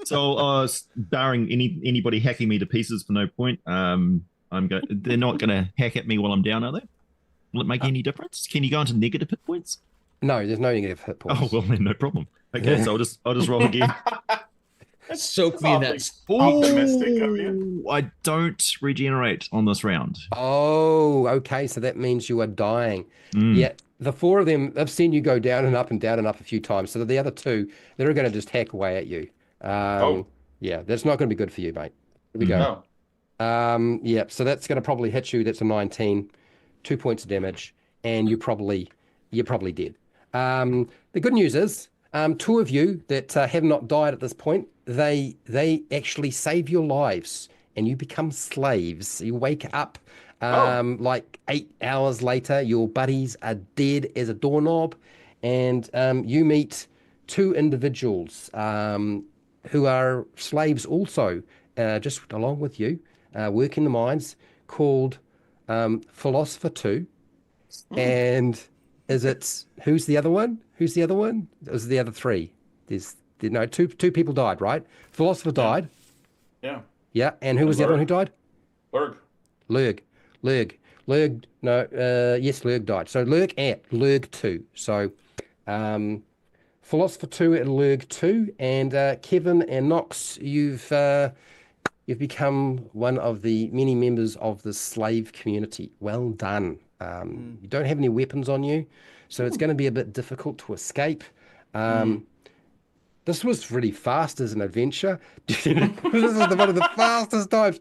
So, barring anybody hacking me to pieces for no point, they're not going to hack at me while I'm down, are they? Will it make any difference? Can you go into negative hit points? No, there's no negative hit points. Oh well, then no problem. Okay, so I'll just roll again. Soak me in that. Optimistic of you. Ooh, I don't regenerate on this round. Oh, okay. So that means you are dying. Mm. Yeah. The 4 of them, I've seen you go down and up and down and up a few times. So the other 2, they're going to just hack away at you. Yeah, that's not going to be good for you, mate. Here we go. No. Yeah, so that's going to probably hit you. That's a 19, 2 points of damage, and you're probably dead. The good news is, 2 of you that have not died at this point, they actually save your lives, and you become slaves. You wake up like 8 hours later. Your buddies are dead as a doorknob, and you meet 2 individuals who are slaves also, just along with you, work in the mines, called Philosopher 2. And who's the other one? Who's the other one? Those are the other 3. Two people died, right? Philosopher died. Yeah. Yeah. And who was the other one who died? Berg. Lurg. No, yes, Lurg died. So Lurg 2. So Philosopher 2 and Lurg 2. And Kevin and Nox, you've become one of the many members of the slave community. Well done. You don't have any weapons on you, so it's going to be a bit difficult to escape. This was really fast as an adventure. This is one of the fastest times.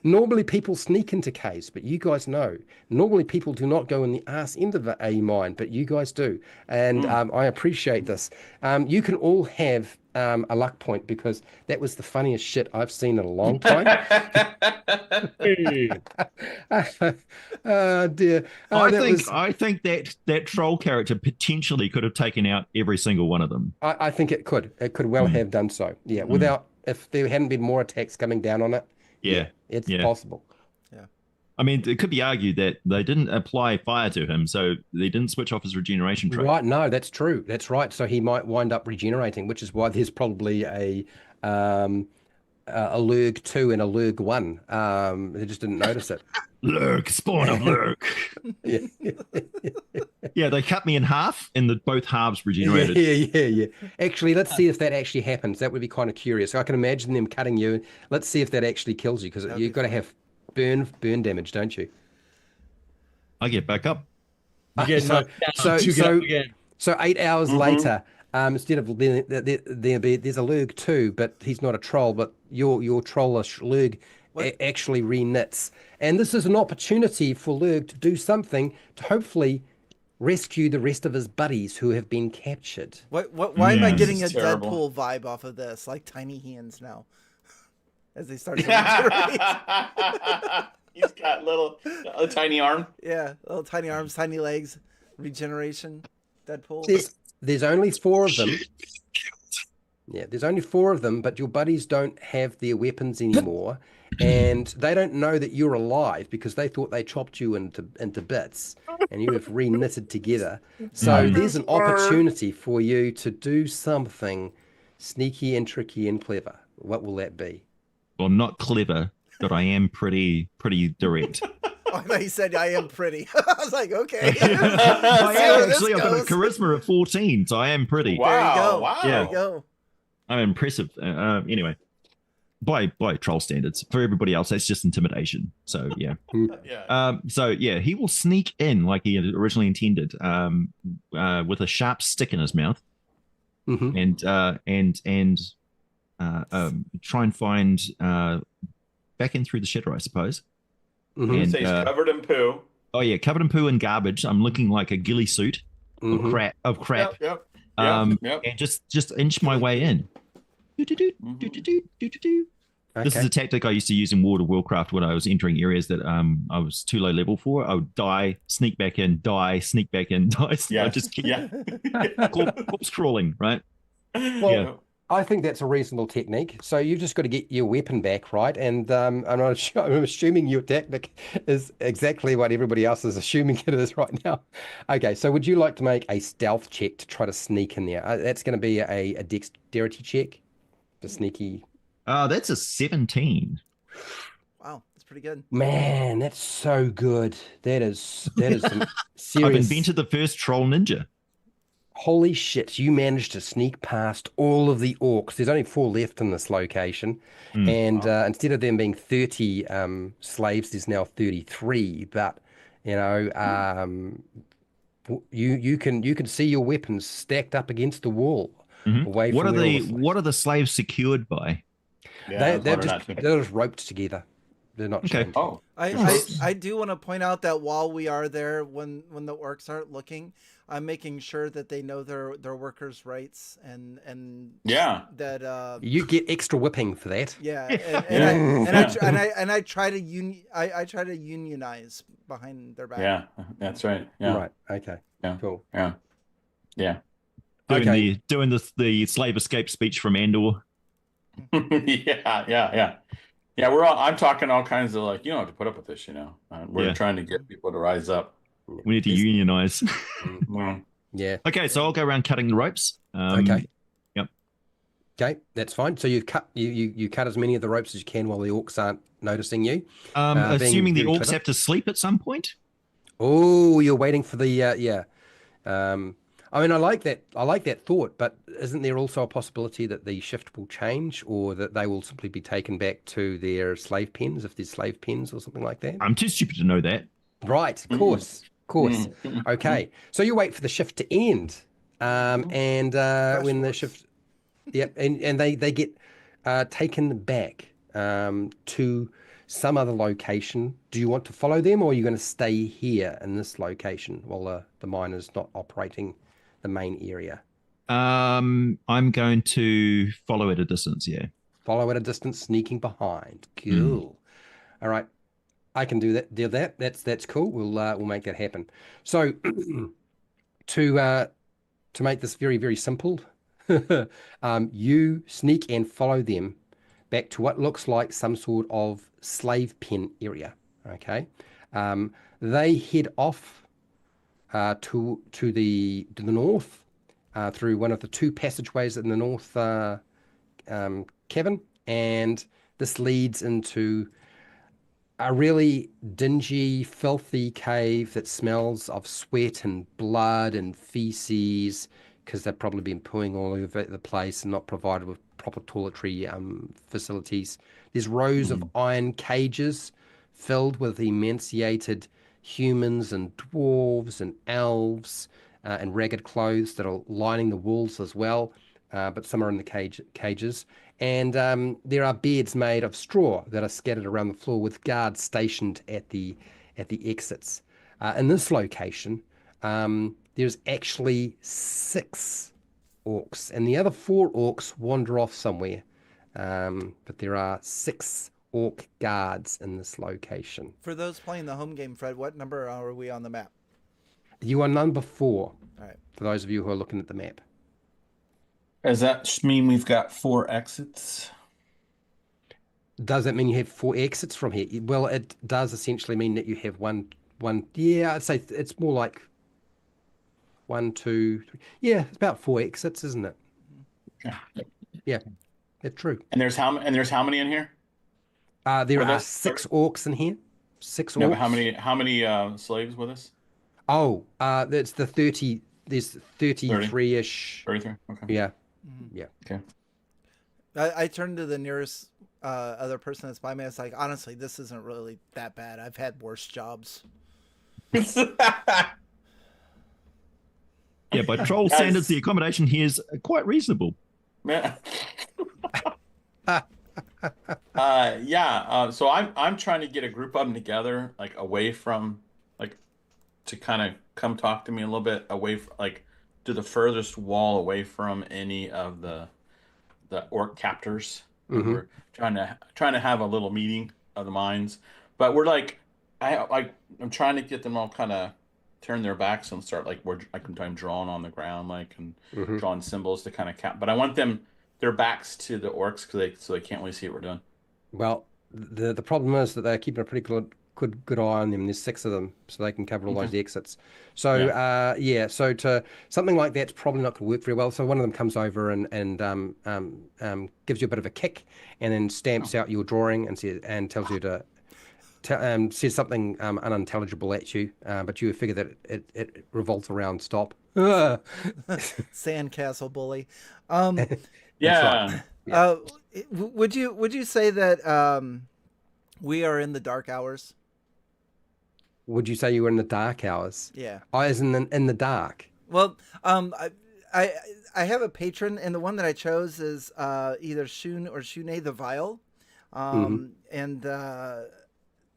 Normally people sneak into caves, but you guys know. Normally people do not go in the arse end of a mine, but you guys do. And I appreciate this. You can all have a luck point because that was the funniest shit I've seen in a long time. Oh dear. I think that troll character potentially could have taken out every single one of them. I think it could. It could well have done so. Yeah, without if there hadn't been more attacks coming down on it. Yeah, it's possible. Yeah. I mean, it could be argued that they didn't apply fire to him, so they didn't switch off his regeneration trait. Right, no, that's true. That's right. So he might wind up regenerating, which is why there's probably a Lurg 2 and a Lurg 1. They just didn't notice it. Lurg, spawn of Lurg. Yeah. Yeah, they cut me in half and both halves regenerated. Yeah. Actually, let's see if that actually happens. That would be kind of curious. I can imagine them cutting you. Let's see if that actually kills you, because you've got to have burn damage, don't you? I get back up. You get knocked down, get up again. So 8 hours later, instead of there's a Lurg 2, but he's not a troll, but your trollish Lurg actually re-knits. And this is an opportunity for Lurg to do something to hopefully rescue the rest of his buddies who have been captured. Why am I getting a terrible. Deadpool vibe off of this? Like tiny hands now. As they start to regenerate. He's got a tiny arm. Yeah, little tiny arms, tiny legs, regeneration, Deadpool. There's only 4 of them. Yeah, there's only 4 of them, but your buddies don't have their weapons anymore, and they don't know that you're alive because they thought they chopped you into bits, and you have re-knitted together. So there's an opportunity for you to do something sneaky and tricky and clever. What will that be? Well, I'm not clever, but I am pretty direct. Oh, I thought you said I am pretty. I was like, okay. I've got a charisma of 14, so I am pretty. Wow. There you go. Wow. There you go. I'm impressive. Anyway, by troll standards, for everybody else, that's just intimidation. So yeah. Yeah. He will sneak in like he had originally intended, with a sharp stick in his mouth, and try and find back in through the shitter, I suppose. And, so he's covered in poo. Oh yeah, covered in poo and garbage. I'm looking like a ghillie suit of crap. Yep. And just inch my way in. This is a tactic I used to use in World of Warcraft when I was entering areas that I was too low level for. I would die, sneak back in, die, sneak back in, die. Yeah. I just keep corpse crawling, right? Well, I think that's a reasonable technique. So you've just got to get your weapon back, right? And I'm assuming your tactic is exactly what everybody else is assuming it is right now. Okay, so would you like to make a stealth check to try to sneak in there? That's going to be a dexterity check for sneaky. That's a 17. Wow, that's pretty good. Man, that's so good. That is some serious. I've invented the first troll ninja. Holy shit, you managed to sneak past all of the orcs. There's only 4 left in this location. And instead of them being 30 slaves, there's now 33. But, you can see your weapons stacked up against the wall. Away What from are the slaves secured by? Yeah, they're just roped together. They're not chained. Oh. I do want to point out that while we are there, when the orcs aren't looking, I'm making sure that they know their workers' rights and that you get extra whipping for that. I try to unionize behind their back. Yeah, that's right. Yeah. Right. Okay. Yeah. Cool. Yeah. Doing the slave escape speech from Andor. Yeah. I'm talking all kinds of you don't have to put up with this, We're trying to get people to rise up. We need to unionize. Yeah. Okay, so I'll go around cutting the ropes. Okay. Yep. Okay, that's fine. So you cut as many of the ropes as you can while the orcs aren't noticing you. Assuming the orcs have to sleep at some point. Oh, you're waiting for the I mean, I like that thought, but isn't there also a possibility that the shift will change, or that they will simply be taken back to their slave pens if there's slave pens or something like that? I'm too stupid to know that. Right, of course. Okay, so you wait for the shift to end, and when the shift, and they get taken back to some other location. Do you want to follow them, or are you going to stay here in this location while the mine is not operating the main area? I'm going to follow at a distance. Yeah. Follow at a distance, sneaking behind. Cool. All right. I can do that. Do that. That's cool. We'll make that happen. So to make this very, very simple, you sneak and follow them back to what looks like some sort of slave pen area. Okay. They head off to the north through one of the two passageways in the north cavern, and this leads into a really dingy, filthy cave that smells of sweat and blood and feces because they've probably been pooing all over the place and not provided with proper toiletry facilities. There's rows of iron cages filled with emaciated humans and dwarves and elves and ragged clothes that are lining the walls as well, but some are in the cages. And there are beds made of straw that are scattered around the floor with guards stationed at the exits. In this location, there's actually 6 orcs, and the other 4 orcs wander off somewhere. But there are 6 orc guards in this location. For those playing the home game, Fred, what number are we on the map? You are number 4. All right. For those of you who are looking at the map. Does that mean we've got 4 exits? Does that mean you have 4 exits from here? Well, it does essentially mean that you have one. Yeah, I'd say it's more like 1, 2, 3. Yeah, it's about 4 exits, isn't it? Okay. Yeah, it's true. And there's how many in here? There With are us? 6 orcs in here. 6 No, orcs. but how many slaves with us? Oh, that's the 30. There's 33-ish. 33. Okay. Yeah. Mhm. Yeah. Okay. I turned to the nearest other person that's by me. It's like, honestly, this isn't really that bad. I've had worse jobs. Yeah, by troll Guys. standards, the accommodation here is quite reasonable. Man. So I'm trying to get a group of them together, like away from, like, to kind of come talk to me a little bit away from, like, to the furthest wall away from any of the orc captors. Mhm. We're trying to have a little meeting of the minds, but we're like, I'm trying to get them all kind of turn their backs and start I'm drawing on the ground, like, and Mhm. drawing symbols to kind of cap. But I want them their backs to the orcs so they can't really see what we're doing. Well, the problem is that they're keeping a pretty good eye on them. There's 6 of them, so they can cover all those exits. So so to something like that's probably not going to work very well. So one of them comes over and gives you a bit of a kick, and then stamps out your drawing and tells you to says something unintelligible at you, but you figure that it revolts around stop. Sandcastle bully. Yeah. Would you say that we are in the dark hours? Would you say you were in the dark hours? Yeah. Oh, as in the dark. Well, I have a patron, and the one that I chose is either Shun or Shune the Vile, and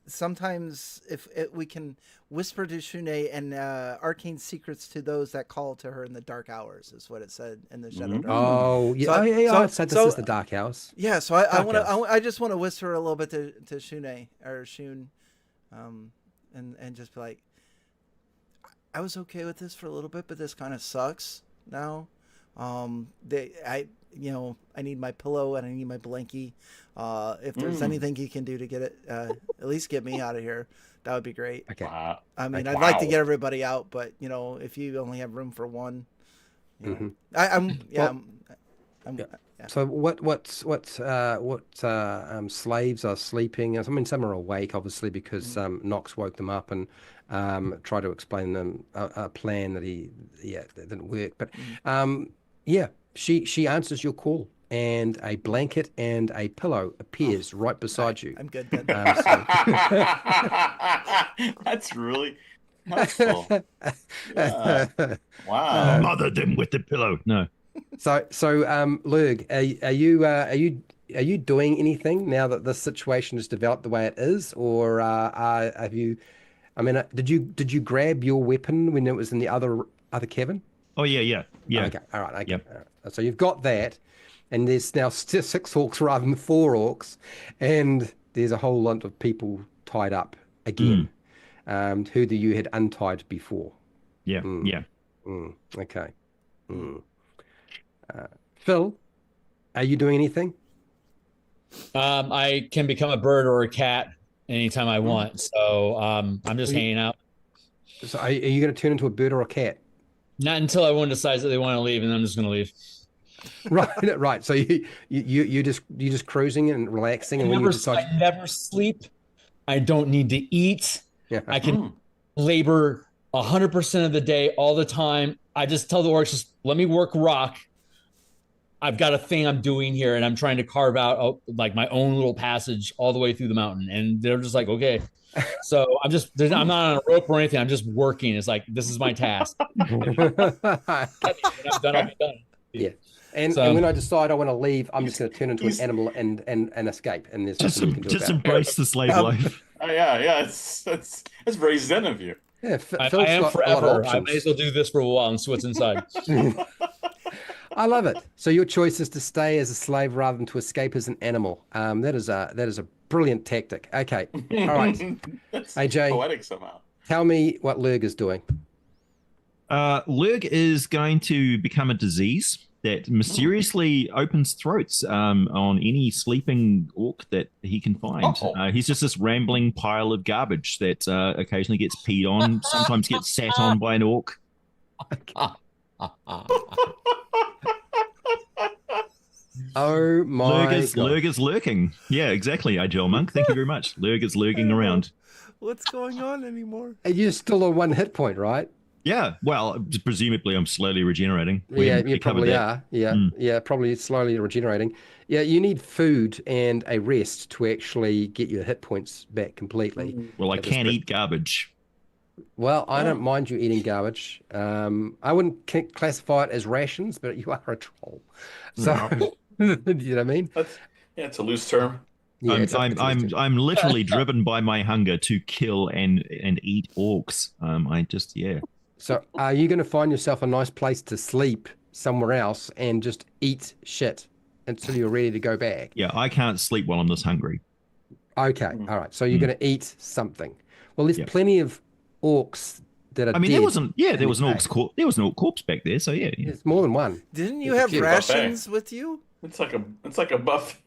sometimes if we can whisper to Shune and arcane secrets to those that call to her in the dark hours, is what it said in the Shadowdark. Oh, yeah. So this is the dark hours. Yeah, so I just want to whisper a little bit to Shune or Shun, and just be like, I was okay with this for a little bit, but this kind of sucks now. I need my pillow and I need my blankie. If there's anything you can do to get it, at least get me out of here, that would be great. Okay. Wow. I mean, I'd like to get everybody out, but if you only have room for one, So what slaves are sleeping? I mean, some are awake, obviously, because Nox woke them up and tried to explain them a plan that that didn't work. But she answers your call, and a blanket and a pillow appears right beside you. I'm good then. That's really helpful. Yeah. Wow. Mother them with the pillow. No. So Lurg, are you doing anything now that this situation has developed the way it is, or have you? I mean, did you grab your weapon when it was in the other cavern? Oh yeah. Okay. All right. Okay. Yep. All right. So you've got that, and there's now 6 orcs rather than 4 orcs, and there's a whole lot of people tied up again. Who you had untied before. Yeah. Okay. Phil, are you doing anything? I can become a bird or a cat anytime I want. So I'm just hanging out. So are you going to turn into a bird or a cat? Not until everyone decides that they want to leave, and I'm just going to leave. Right, right. So you just cruising and relaxing, and when you decide, I never sleep. I don't need to eat. yeah. I can labor 100% of the day, all the time. I just tell the orcs, just let me work rock. I've got a thing I'm doing here, and I'm trying to carve out like my own little passage all the way through the mountain. And they're just like, okay. So I'm not on a rope or anything. I'm just working. It's like, this is my task. When I'm done, I'll be done. Yeah. And when I decide I want to leave, I'm just going to turn into an animal and escape. And there's nothing you can do Just about it. embrace the slave life. Oh, yeah. It's very zen of you. Yeah, I Phil's am got a lot of forever. I options. may as well do this for a while and see what's inside. I love it. So your choice is to stay as a slave rather than to escape as an animal. That is a brilliant tactic. Okay. All right. That's AJ, poetic somehow. tell me what Lurg is doing. Lurg is going to become a disease that mysteriously opens throats on any sleeping orc that he can find. He's just this rambling pile of garbage that occasionally gets peed on, sometimes gets sat on by an orc. Oh my Lurg is lurking. Yeah, exactly, Agile Monk. Thank you very much. Lurg is lurking around. What's going on anymore? And you're still on 1 hit point, right? Yeah, well, presumably I'm slowly regenerating. You probably are. Yeah, probably slowly regenerating. Yeah, you need food and a rest to actually get your hit points back completely. Well, I can't eat garbage. Well, I don't mind you eating garbage. I wouldn't classify it as rations, but you are a troll. So, you know what I mean? It's a loose term. Yeah, I'm literally driven by my hunger to kill and eat orcs. So are you going to find yourself a nice place to sleep somewhere else and just eat shit until you're ready to go back? Yeah, I can't sleep while I'm this hungry. Okay, all right. So you're going to eat something. Well, there's plenty of orcs that are. I mean, there was an orc corpse back there. So yeah. It's more than one. Didn't you have rations with you? It's like a buffet.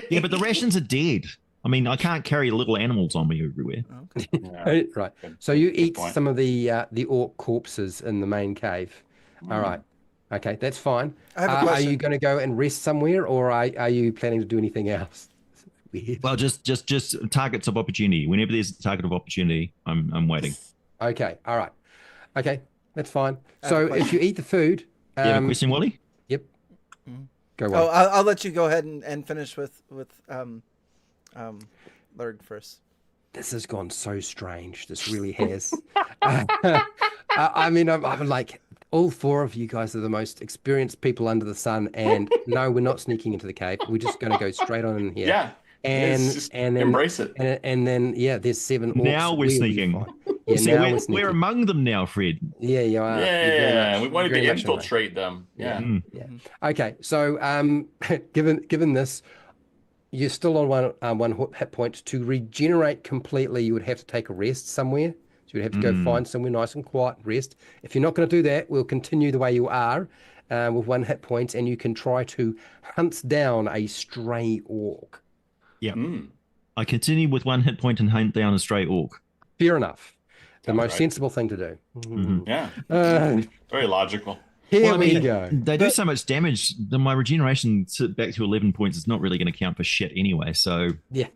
Yeah, but the rations are dead. I mean, I can't carry little animals on me everywhere. Yeah. Right. So you eat some of the orc corpses in the main cave. All right. Okay, that's fine. I have a question. Are you going to go and rest somewhere, or are you planning to do anything else? Weird. Well, just targets of opportunity. Whenever there's a target of opportunity, I'm waiting. Okay. All right. Okay, that's fine. So if you eat the food, you have a question, Wally? Yep. Go on. Oh, I'll let you go ahead and finish with Lurg first. This has gone so strange. This really has. I mean, I'm like, all 4 of you guys are the most experienced people under the sun, and no, we're not sneaking into the cave. We're just going to go straight on in here. Yeah. And then embrace it. And then there's 7 orcs. Now we're sneaking. Yeah, See, now we're sneaking. we're among them now, Fred. Yeah, you are. Yeah, we wanted to infiltrate them. Yeah. Yeah. Okay, so given this, you're still on one hit point. To regenerate completely, you would have to take a rest somewhere. So you'd have to go find somewhere nice and quiet, rest. If you're not going to do that, we'll continue the way you are with 1 hit point, and you can try to hunt down a stray orc. Yeah. I continue with 1 hit point and hunt down a stray orc. Fair enough. The most sensible thing to do. Yeah. Very logical. Here we go. They do so much damage. My regeneration back to 11 points is not really going to count for shit anyway. So yeah.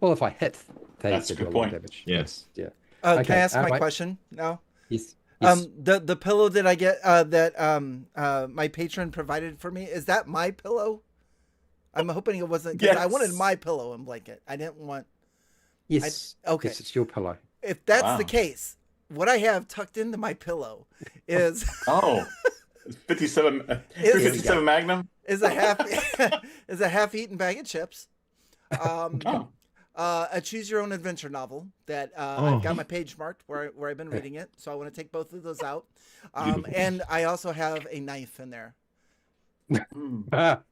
Well, if I hit, that's a good point. Damage. Yes. Yeah. Okay, can I ask my question now? Yes. The pillow that I get that my patron provided for me, is that my pillow? I'm hoping it wasn't, because I wanted my pillow and blanket. I didn't want. Yes. Okay. Yes, it's your pillow. If that's the case, what I have tucked into my pillow is 57 Magnum is a half eaten bag of chips, A choose your own adventure novel that I've got my page marked where I've been reading it. So I want to take both of those out. And I also have a knife in there. And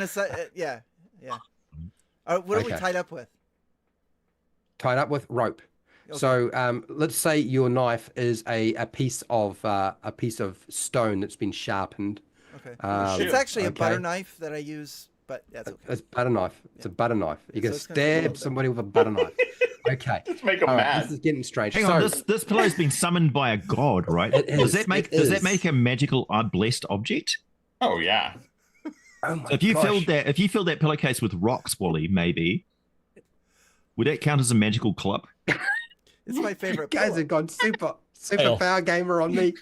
it's yeah. What are we tied up with? Tied up with rope. Okay. So let's say your knife is a piece of stone that's been sharpened. Okay. Shoot. It's actually a butter knife that I use, but that's okay. It's butter knife. It's a butter knife. You can it's gonna take a little stab somebody with a butter knife. Okay. Just make them All right, mad. this is getting strange. Hang on, this pillow's been summoned by a god, right? Does that make a magical blessed object? Oh yeah. Oh my So if you gosh. filled that pillowcase with rocks, Wally, maybe would that count as a magical club? It's my favorite. You guys pillow. have gone super Fail. power gamer on me.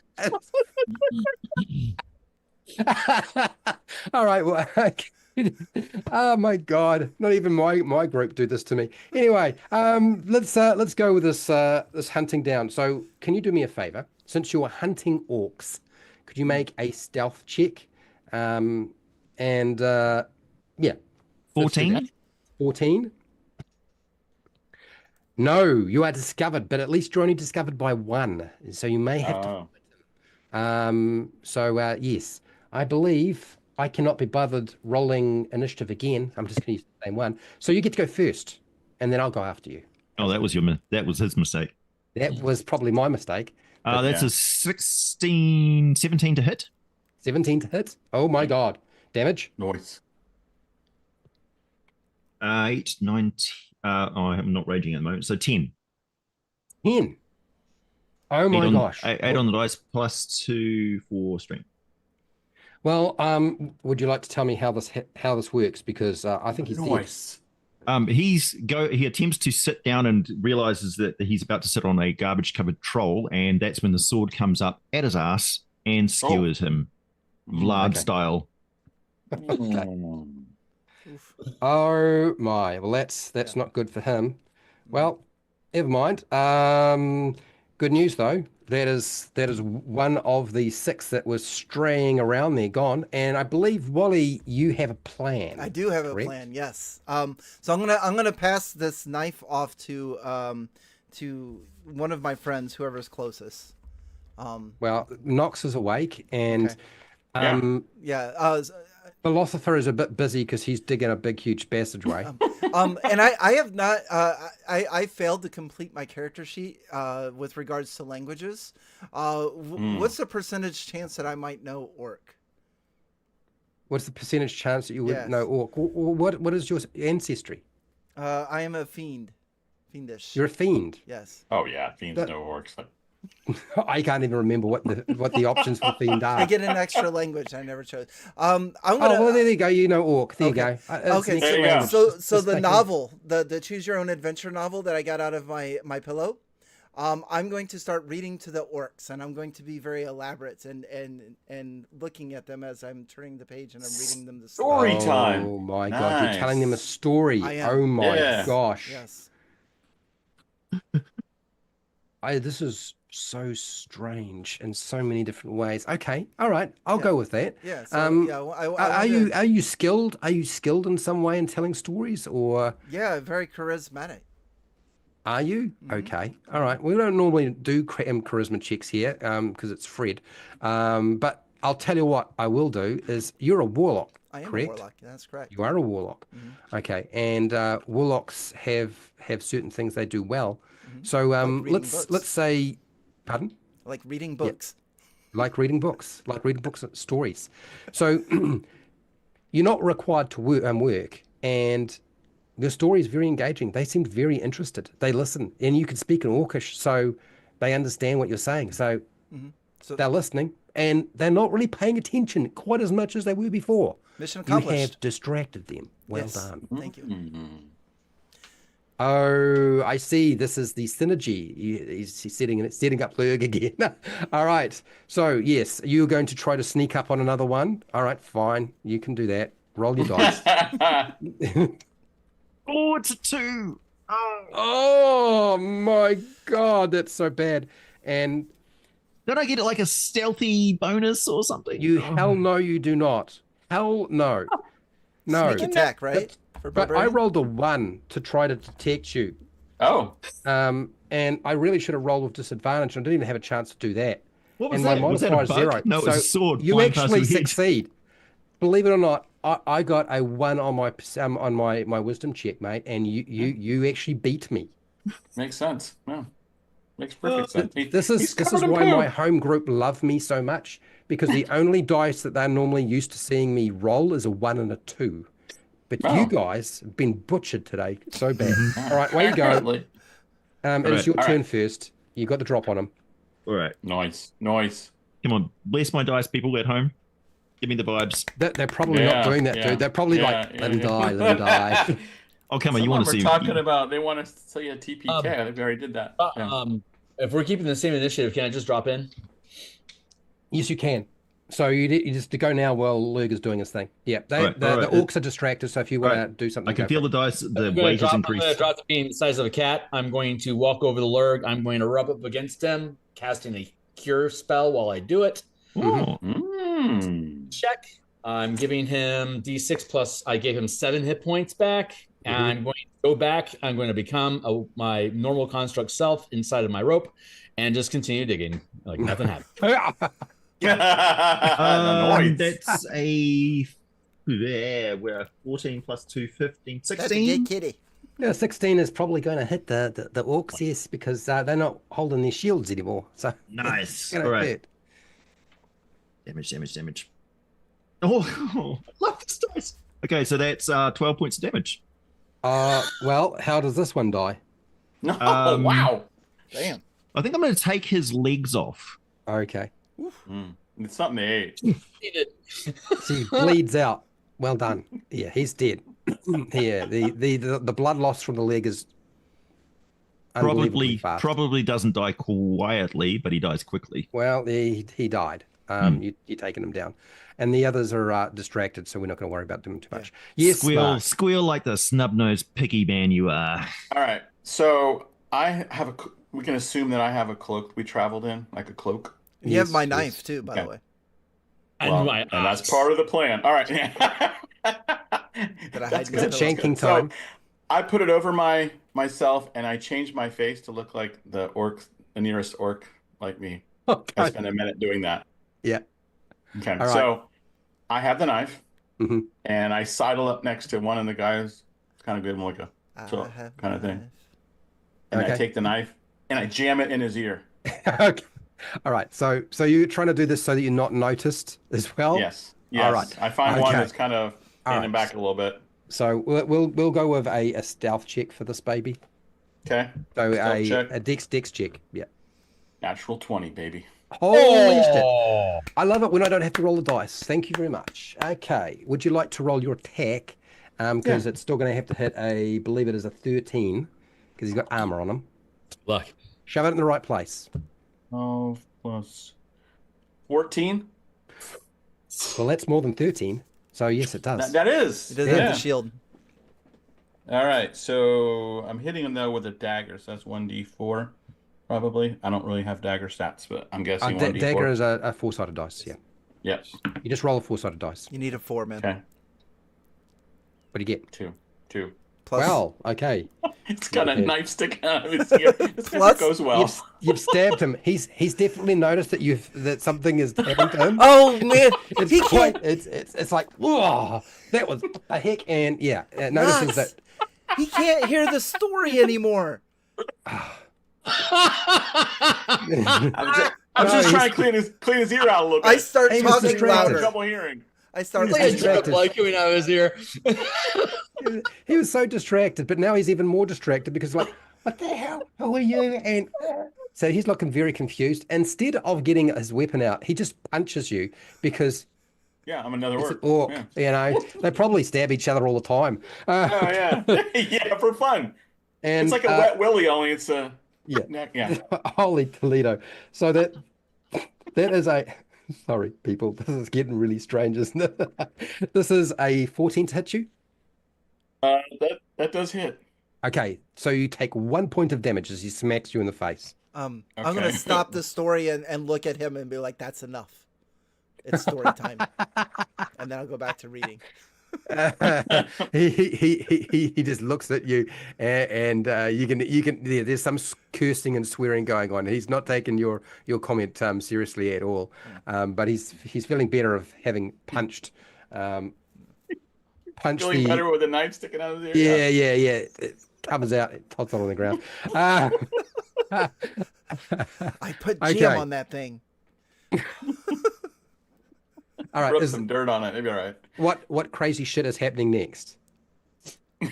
All right. Well, oh my God! Not even my group do this to me. Anyway, let's go with this hunting down. So, can you do me a favor? Since you're hunting orcs, could you make a stealth check? Yeah, 14. 14. No, you are discovered, but at least you're only discovered by one, so you may have to. Yes, I believe I cannot be bothered rolling initiative again. I'm just going to use the same one. So you get to go first, and then I'll go after you. Oh, that was his mistake. That was probably my mistake. That's a 17 to hit. 17 to hit. Oh my God. Damage. Noise. 8, 9. I'm not raging at the moment. So 10. 10. Oh my gosh. 8 on the dice plus 2 for strength. Well, would you like to tell me how this works? Because I think he's Noise. He attempts to sit down and realizes that he's about to sit on a garbage covered troll, and that's when the sword comes up at his ass and skewers him, Vlad Okay. style. Oh my. Well, that's not good for him. Well, never mind. Good news though. That is one of the 6 that was straying around there gone. And I believe, Wally, you have a plan. I do have correct? a plan. Yes. So I'm gonna pass this knife off to one of my friends, whoever's closest. Well, Nox is awake, and Yeah. Philosopher is a bit busy because he's digging a big, huge passageway. And I have not. I failed to complete my character sheet with regards to languages. What's the percentage chance that I might know Orc? What's the percentage chance that you would Yes. know Orc? What is your ancestry? I am a fiendish. You're a fiend. Yes. Oh yeah, fiends That- no orcs. I can't even remember what the options for fiend are. I get an extra language I never chose. I'm Oh, gonna. well, there you go. You know Orc. There Okay. you go. It's Okay, an There extra you go. language. So Just the thinking. novel, the choose your own adventure novel that I got out of my pillow, I'm going to start reading to the orcs, and I'm going to be very elaborate and looking at them as I'm turning the page and I'm reading them the Story time. Oh my God! You're telling them a Nice. story. I am. Oh my Yeah. gosh! Yes. This is so strange in so many different ways. Okay, all right, I'll Yeah. go with that. Yeah. So yeah, Are you skilled? Are you skilled in some way in telling stories, or Yeah, very charismatic. are you? Mm-hmm. Okay, all right. We don't normally do charisma checks here because it's Fred. But I'll tell you what I will do is you're a warlock. I am correct? a warlock. That's correct. You are a warlock. Mm-hmm. Okay, and warlocks have certain things they do well. Mm-hmm. So reading books. let's say, pardon. Like reading books. Like reading books, stories. So you're not required to work, and the story is very engaging. They seemed very interested. They listen, and you can speak in Orcish, so they understand what you're saying. So So they're listening, and they're not really paying attention quite as much as they were before. mission You accomplished. have distracted them. Well Yes. done. Thank you. Oh, I see. This is the synergy. He's setting up Lurg again. All right. So yes, you're going to try to sneak up on another one. All right, fine. You can do that. Roll your dice. Oh, it's a 2. Oh. Oh my God, that's so bad. And Don't I get like a stealthy bonus or something? hell no, you do not. Hell no. No. Sneak attack, right? for But I barbarian? rolled a 1 to try to detect you. Oh, And I really should have rolled with disadvantage. I didn't even have a chance to do that. What was And my that? Was that a modifier is bug? 0. No, it was so a sword you flying past actually your head. succeed. Believe it or not, I got a 1 on my wisdom check, mate, and you actually beat me. makes sense. Yeah, makes perfect sense. This is why my home group love me so much, because the only dice that they're normally used to seeing me roll is a 1 and a 2. But you guys have been butchered today so bad. All right, way you go. Apparently. It is your turn first. You got the drop on him. All right. Nice. Come on. Bless my dice, people at home. Give me the vibes. They're probably not doing that, dude. They're probably let him die, let him die. Oh, come on. You want to see? Talking about they want to say a TPK. I think we already did that. If we're keeping the same initiative, can I just drop in? Yes, you can. So you just to go now while Lurg is doing his thing. Yeah, the orcs are distracted. So if you want to do something, I can feel the dice. The weight has increased. I'm going to drop the being the size of a cat. I'm going to walk over the Lurg. I'm going to rub up against him, casting a cure spell while I do it. Check. I'm giving him D6 plus. I gave him 7 hit points back. And I'm going to go back. I'm going to become my normal construct self inside of my rope, and just continue digging like nothing happened. That's a we're 14 plus 2, 15, 16. That's a good kitty. Yeah, 16 is probably going to hit the orcs, yes, because they're not holding their shields anymore. So nice. All right. hit. Damage. Oh, I love this dice. Okay, so that's 12 points of damage. Well, how does this one die? No, wow. Damn. I think I'm going to take his legs off. Okay. It's something they ate. So he bleeds out. Well done. Yeah, he's dead. Yeah, the blood loss from the leg is unbelievably fast. Probably doesn't die quietly, but he dies quickly. Well, he died. You're taking him down, and the others are distracted, so we're not going to worry about them too much. Yes, squeal like the snub-nosed picky man you are. All right, so we can assume that I have a cloak we traveled in, like a cloak. You have my knife too, by the way. Well, and that's part of the plan. All right. Is it shanking time? So I put it over myself, and I changed my face to look like the nearest orc like me. Okay. I spent a minute doing that. Yeah. Okay. All So right. I have the knife, and I sidle up next to one of the guys. It's kind of good, like a kind of thing. And I take the knife and I jam it in his ear. Okay. All right. So you're trying to do this so that you're not noticed as well? Yes. All right. I find one that's kind of standing back a little bit. So we'll go with a stealth check for this baby. Okay. So a dex check. Yeah. Natural 20, baby. Holy shit. I love it when I don't have to roll the dice. Thank you very much. Okay. Would you like to roll your attack? Because it's still going to have to hit believe it is a 13, because he's got armor on him. Look. Shove it in the right place. 12 plus 14. Well, that's more than 13. So yes, it does. That is. It doesn't have the shield. All right. So I'm hitting him though with a dagger. So that's 1d4. Probably. I don't really have dagger stats, but I'm guessing 1d4. Dagger is a 4-sided dice, yeah. Yep. You just roll a 4-sided dice. You need a 4, man. Okay. What do you get? 2. Plus, well, okay. It's got a knife sticking out of his ear. Plus, goes well. You've stabbed him. He's definitely noticed that something has happened to him. Oh man, it's like, whoa, that was a heck, and notices that he can't hear the story anymore. I'm just trying to clean his ear out a little bit. I start talking louder. Trouble hearing. I started like coming out of his ear. He was so distracted, but now he's even more distracted because like, what the hell? Who are you? And so he's looking very confused. Instead of getting his weapon out, he just punches you because I'm another orc. You know, they probably stab each other all the time. Yeah, for fun. And it's like a wet willy, only it's a neck. Yeah. Holy Toledo! So that is a. Sorry, people. This is getting really strange, isn't it? This is a 14 to hit you. That does hit. Okay, so you take 1 point of damage as he smacks you in the face. I'm gonna stop the story and look at him and be like, "That's enough. It's story time." And then I'll go back to reading. He just looks at you, and you can there's some cursing and swearing going on. He's not taking your comment seriously at all, but he's feeling better of having punched Feeling better with a knife sticking out of his yeah, ear. yeah. It comes out, it tops it on the ground. I put Okay. jam on that thing. All right. Rub some dirt on it. Maybe all right. What crazy shit is happening next? I'm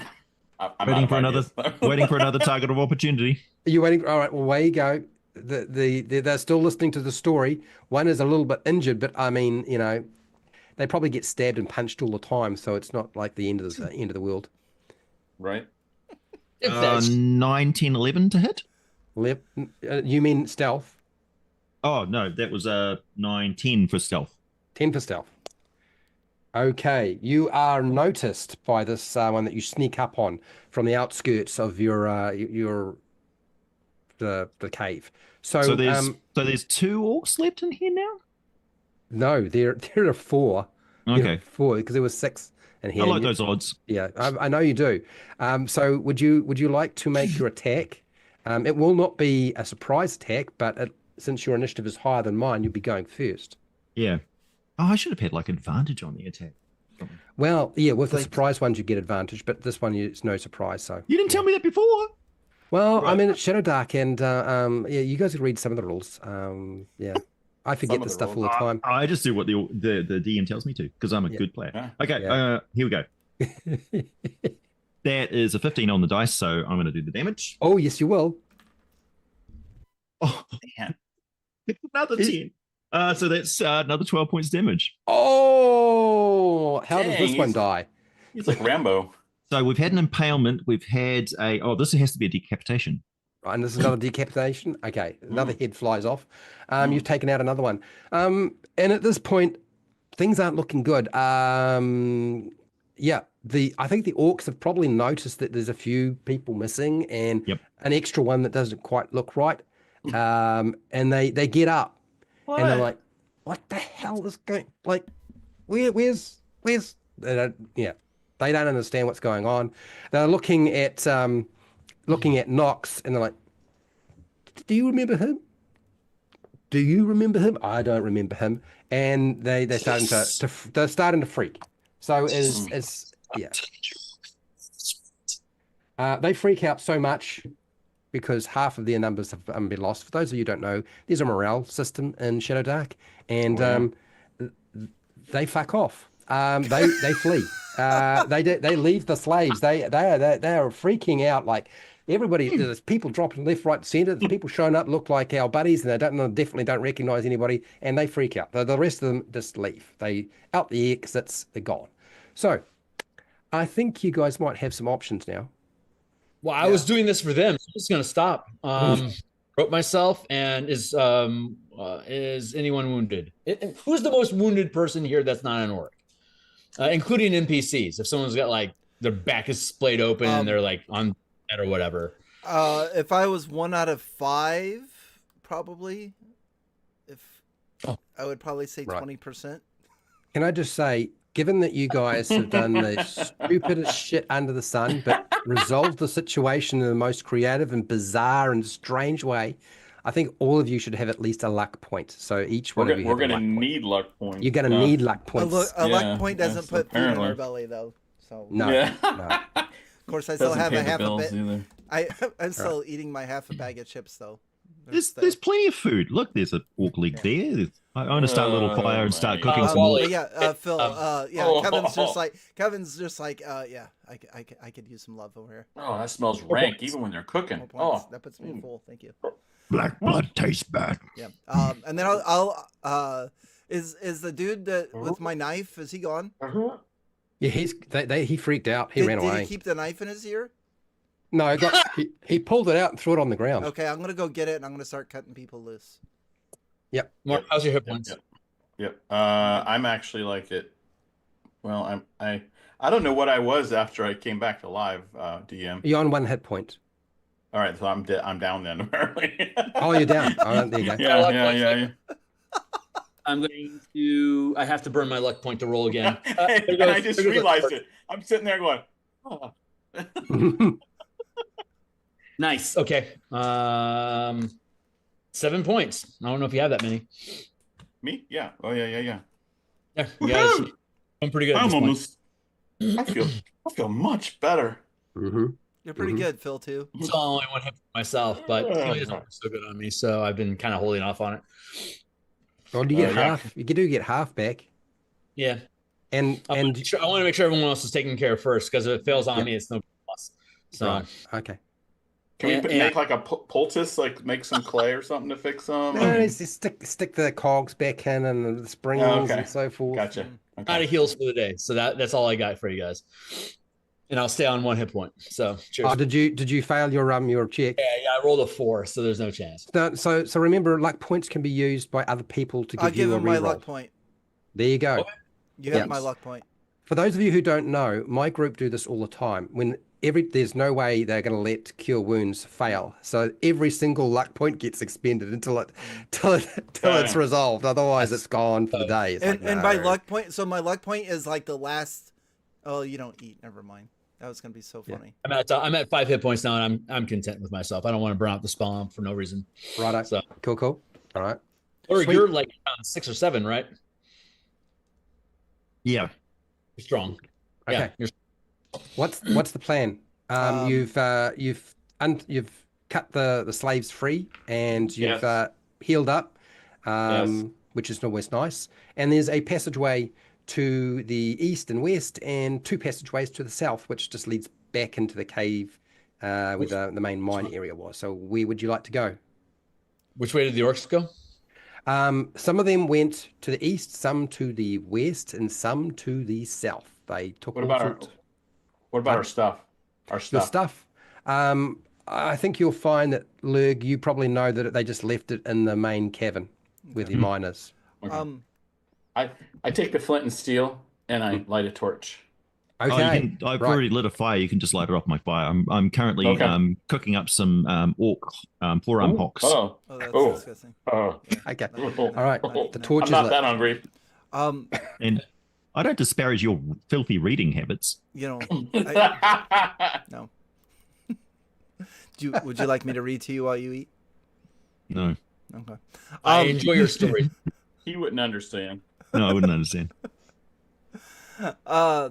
Waiting out for of another, ideas. waiting for another target of opportunity. Are you waiting? All right. Well, way you go. They're still listening to the story. One is a little bit injured, but I mean, they probably get stabbed and punched all the time, so it's not like the end of the world. Right. 9, 10, 11 to hit. You mean stealth? Oh no, that was 9, 10 for stealth. 10 for stealth. Okay, you are noticed by this one that you sneak up on from the outskirts of the cave. So there's 2 orcs left in here now. no, there are 4. Okay, 4 because there was 6 in here. I like those odds. Yeah, I know you do. So would you like to make your attack? It will not be a surprise attack, but since your initiative is higher than mine, you'll be going first. Yeah. Oh, I should have had like advantage on the attack. Well, yeah, with the surprise ones you get advantage, but this one it's no surprise. So You didn't tell me that before. well, I mean it's Shadowdark, and yeah, you guys could read some of the rules. Yeah, I forget Some of this the stuff all the time. I just do what the DM tells me to because I'm a good player. Yeah. Okay, Yeah. here we go. That is a 15 on the dice, so I'm going to do the damage. Oh yes, you will. Oh, Man. another 10. So that's another 12 points damage. Oh, how does Dang, this one die? It's like Rambo. So we've had an impalement. We've had this has to be a decapitation. Right, and this is another decapitation. Okay, another head flies off. You've taken out another one. And at this point, things aren't looking good. Yeah, I think the orcs have probably noticed that there's a few people missing and an extra one that doesn't quite look right. And they get up and they're like, "What the hell is going? Like, where's?" They don't understand what's going on. They're looking at Knox and they're like, "Do you remember him? Do you remember him? I don't remember him." And they're starting to freak. So it's they freak out so much because half of their numbers have been lost. For those of you who don't know, there's a morale system in Shadowdark, and they fuck off. They flee. They leave the slaves. They are freaking out. Like everybody, there's people dropping left, right, center. There's people showing up look like our buddies, and they definitely don't recognize anybody, and they freak out. The rest of them just leave. They out the exits. They're gone. So, I think you guys might have some options now. Well, I was doing this for them. So I'm just gonna stop. Wrote myself, and is anyone wounded? Who's the most wounded person here that's not an orc? Including NPCs. If someone's got like their back is splayed open and they're like on bed or whatever. If I was 1 out of 5, probably. I would probably say 20%. Can I just say, given that you guys have done the stupidest shit under the sun, but resolved the situation in the most creative and bizarre and strange way, I think all of you should have at least a luck point. So each one of you. We're going to need luck points. You're going to need luck points. A luck point doesn't put apparently. food in our belly, though. So No. Yeah. No. Of course, I still have a half a bit. Either. I'm still eating my half a bag of chips, though. There's plenty of food. Look, there's an orc leg there. I want to start a little fire and start cooking some more. Phil. Kevin's just like, yeah, I could use some love over here. Oh, that smells rank, even when they're cooking. Oh, That puts me full. Thank you. Black blood tastes bad. Yeah. And then is the dude that with my knife? Is he gone? Yeah, he freaked out. He ran away. Did he keep the knife in his ear? No, he pulled it out and threw it on the ground. Okay, I'm gonna go get it and I'm gonna start cutting people loose. Yep. Mark, how's your hit points? Yep. I'm actually like it. Well, I don't know what I was after I came back to live, DM. You're on 1 hit point. All right, so I'm down then apparently. Oh, you're down. Oh, there you go. Yeah. I'm going to. I have to burn my luck point to roll again. And I just realized it. I'm sitting there going, oh. Nice. Okay. 7 points. I don't know if you have that many. Me? Yeah. Oh yeah. Yeah, you guys. I'm pretty good. At this point. I feel much better. You're pretty good, Phil, too. It's only one hit for myself, but he doesn't work so good on me, so I've been kind of holding off on it. Well, do you get half? You do get half back. Yeah. And I want to make sure everyone else is taken care of first, because if it fails on me, it's no plus. So right. Okay. Can we make like a poultice, like make some clay or something to fix them? No, just stick the cogs back in and the springs and so forth. Gotcha. Okay. Out of heals for the day, so that's all I got for you guys. And I'll stay on 1 hit point. So cheers. Oh, did you fail your check? Yeah, I rolled a 4, so there's no chance. No, so remember, luck points can be used by other people to give you a reroll. my luck point. There you go. Okay. You have my luck point. For those of you who don't know, my group do this all the time. There's no way they're going to let cure wounds fail. So every single luck point gets expended until it's resolved. Otherwise, it's gone for the day. It's my luck point. So my luck point is like the last. Oh, you don't eat. Never mind. That was going to be so funny. I'm at 5 hit points now, and I'm content with myself. I don't want to burn out the spell for no reason. Right. So cool. All right. Or you're like around 6 or 7, right? Yeah. You're strong. Okay. Yeah, What's the plan? You've cut the slaves free, and you've healed up, which is always nice. And there's a passageway to the east and west, and 2 passageways to the south, which just leads back into the cave where the main mine area was. So where would you like to go? Which way did the orcs go? Some of them went to the east, some to the west, and some to the south. They took What about our stuff? Your stuff. I think you'll find that, Lurg, you probably know that they just left it in the main cavern with the miners. Okay. I take the flint and steel and I light a torch. Okay. I've already lit a fire. You can just light it off my fire. I'm currently cooking up some orc forearm hocks. Oh, that's disgusting. Okay. All right. The torch I'm not is that hungry. And I don't disparage your filthy reading habits. No. Would you like me to read to you while you eat? No. Okay. I enjoy your story. He wouldn't understand. No, I wouldn't understand. I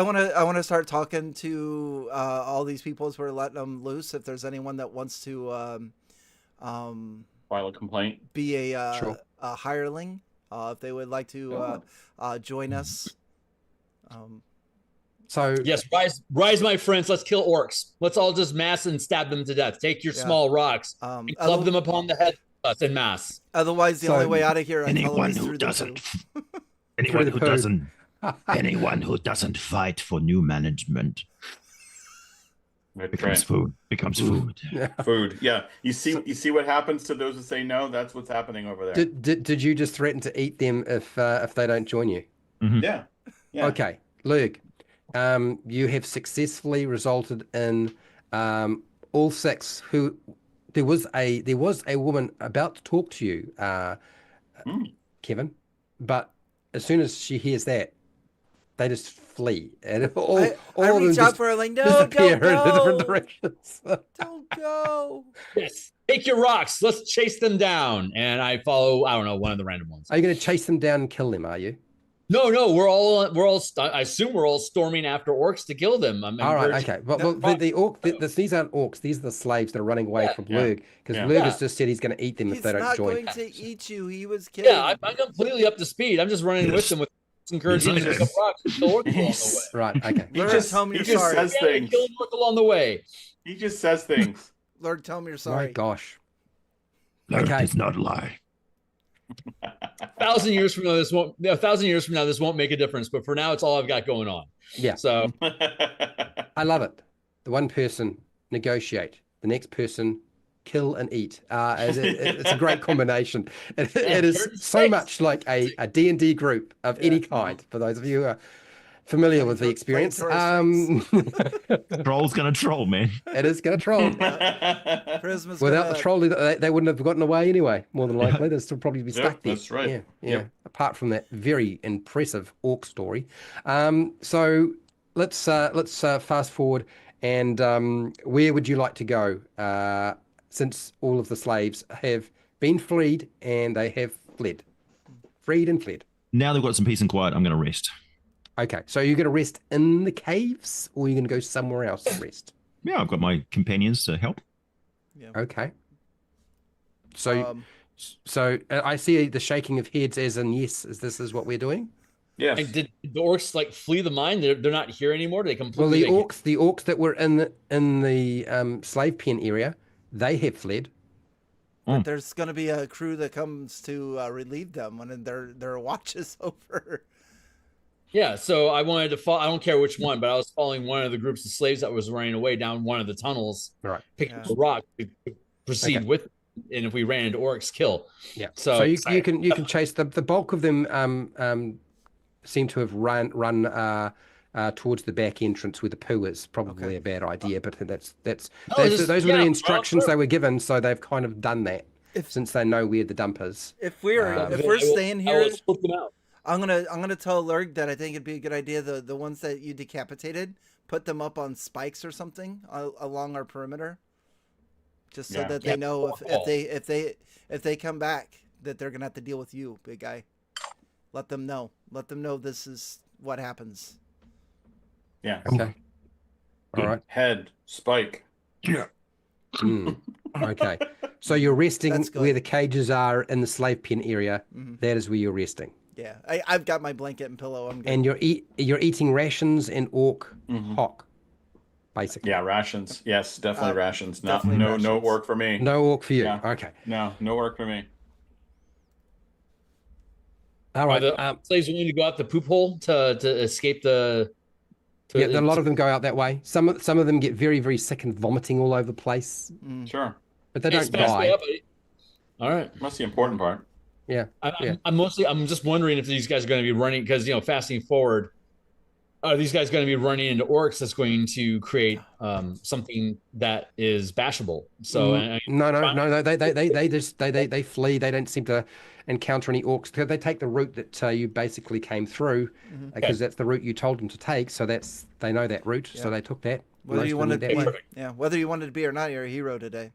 want to start talking to all these people as we're letting them loose. If there's anyone that wants to File a complaint. be a hireling, if they would like to join us. So yes, rise, my friends. Let's kill orcs. Let's all just mass and stab them to death. Take your small rocks and club them upon the head in mass. Otherwise, the only way out of here, anyone who doesn't fight for new management becomes food. Food. Yeah. You see what happens to those who say no? That's what's happening over there. Did you just threaten to eat them if they don't join you? Mm-hmm. Yeah. Okay, Lurg, you have successfully resulted in all 6 who. There was a woman about to talk to you, Kevin, but as soon as she hears that, they just flee, and all I of them reach out for her like, no, don't go. in different directions. Don't go. Yes, take your rocks. Let's chase them down, and I follow. I don't know, one of the random ones. Are you going to chase them down and kill them? Are you? No, we're all. I assume we're all storming after orcs to kill them. All right, okay. Well, the orc. These aren't orcs. These are the slaves that are running away from Lurg, because Lurg has just said he's going to eat them if they don't join. He's not going to eat you. He was kidding. Yeah, I'm completely up to speed. I'm just running with them with encouraging them to pick up rocks and kill orcs along the way. Right. Okay. He just says things. Kill an orc along the way. He just says things. Lord, tell me you're sorry. My gosh. Lurg does not lie. 1,000 years from now, this won't make a difference. But for now, it's all I've got going on. Yeah. So I love it. The one person negotiate, the next person kill and eat. It's a great combination. It is so much like a D&D group of any kind. For those of you who are familiar with the experience. Troll's gonna troll, man. It is going to troll. Prisma's Without the troll, they wouldn't have gotten away anyway. More than likely, they'd still probably be stuck there. That's right. Yeah. Yep. Apart from that very impressive orc story, so let's fast forward. And where would you like to go? Since all of the slaves have been freed and they have fled, freed and fled. Now they've got some peace and quiet. I'm gonna rest. Okay, so you're going to rest in the caves, or you're going to go somewhere else to rest? Yeah, I've got my companions to help. Yeah. Okay. So, I see the shaking of heads as in yes. This is what we're doing? Yes. And did the orcs like flee the mine? They're not here anymore. They Well, completely. the orcs that were in the slave pen area, they have fled. But there's going to be a crew that comes to relieve them when their watch is over. Yeah, so I wanted to follow. I don't care which one, but I was following one of the groups of slaves that was running away down one of the tunnels. Right. Pick up the rock, proceed with, and if we ran into orcs, kill. Yeah. So you can chase the bulk of them. Seem to have run towards the back entrance where the poo is. Probably a bad idea, but those were the instructions they were given, so they've kind of done that since they know where the dump is. If we're staying here, I will split them out. I'm gonna tell Lurg that I think it'd be a good idea the ones that you decapitated, put them up on spikes or something along our perimeter, just so that they know if they come back that they're gonna have to deal with you, big guy. Let them know. Let them know this is what happens. Yeah. Okay. All right. Head spike. Yeah. Okay. So you're resting where the cages are in the slave pen area. Mm-hmm. That is where you're resting. Yeah, I've got my blanket and pillow. I'm good. And you're eating rations and orc hock, basically. Yeah, rations. Yes, definitely rations. No rations. No work for me. No orc for you. Yeah. Okay. No work for me. All right. Are the slaves willing to go out the poop hole to escape the? Yeah, a lot of them go out that way. Some of them get very, very sick and vomiting all over the place. Sure. But they don't die. All right. That's the important part. Yeah. I'm just wondering if these guys are going to be running because fasting forward, are these guys going to be running into orcs that's going to create something that is bashable? So No. They flee. They don't seem to encounter any orcs. They take the route that you basically came through because that's the route you told them to take. So they know that route. Yeah. So they took that. Whether you wanted to be or not, you're a hero today.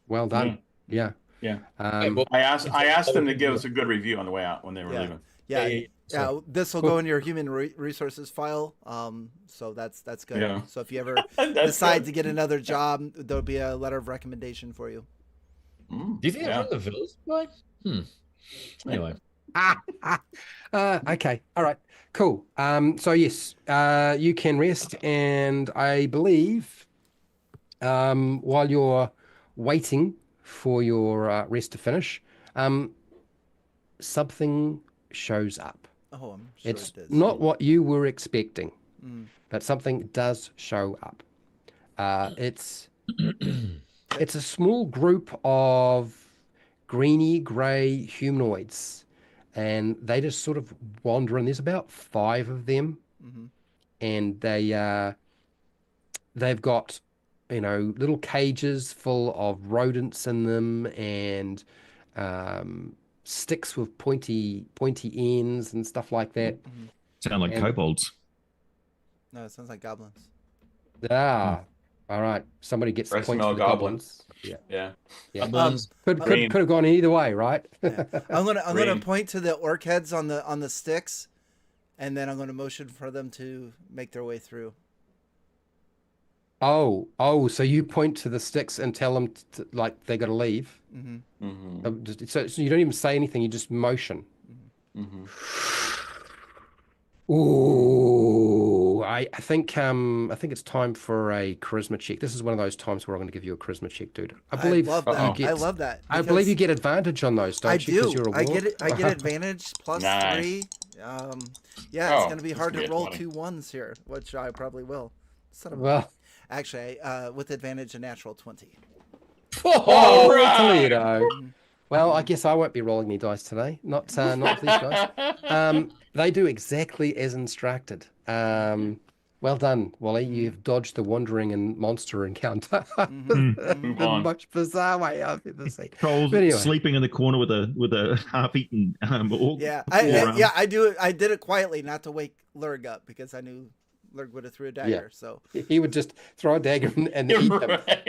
Well done. Yeah. Yeah. I asked them to give us a good review on the way out when they were leaving. Yeah. This will go in your human resources file. So that's good. Yeah. So if you ever decide to get another job, there'll be a letter of recommendation for you. Do you think I'm from the village? Anyway. Okay. All right. Cool. So yes, you can rest, and I believe while you're waiting for your rest to finish, something shows up. Oh, I'm sure it's it does. not what you were expecting, but something does show up. It's a small group of greeny grey humanoids, and they just sort of wander in. There's about 5 of them, and they've got little cages full of rodents in them, and sticks with pointy ends and stuff like that. Sound like kobolds. No, it sounds like goblins. All right. Somebody gets the point to the goblins. Yeah. Could have gone either way, right? Yeah. I'm gonna point to the orc heads on the sticks, and then I'm gonna motion for them to make their way through. Oh, so you point to the sticks and tell them they got to leave. So you don't even say anything; you just motion. Ooh, I think it's time for a charisma check. This is one of those times where I'm going to give you a charisma check, dude. I love that. I believe you get advantage on those, don't you? I do. I get advantage plus 3. It's going to be hard to roll 2 1s here, which I probably will. Actually, with advantage, a natural 20. Oh, Toledo. Well, I guess I won't be rolling any dice today. Not these guys. They do exactly as instructed. Well done, Wally. You've dodged the wandering and monster encounter. Move The on. most bizarre way I've ever seen. Trolls But anyway. sleeping in the corner with a half-eaten orc. Yeah, forearm. I do it. I did it quietly, not to wake Lurg up, because I knew Lurg would have threw a dagger. So He would just throw a dagger and eat them. Right.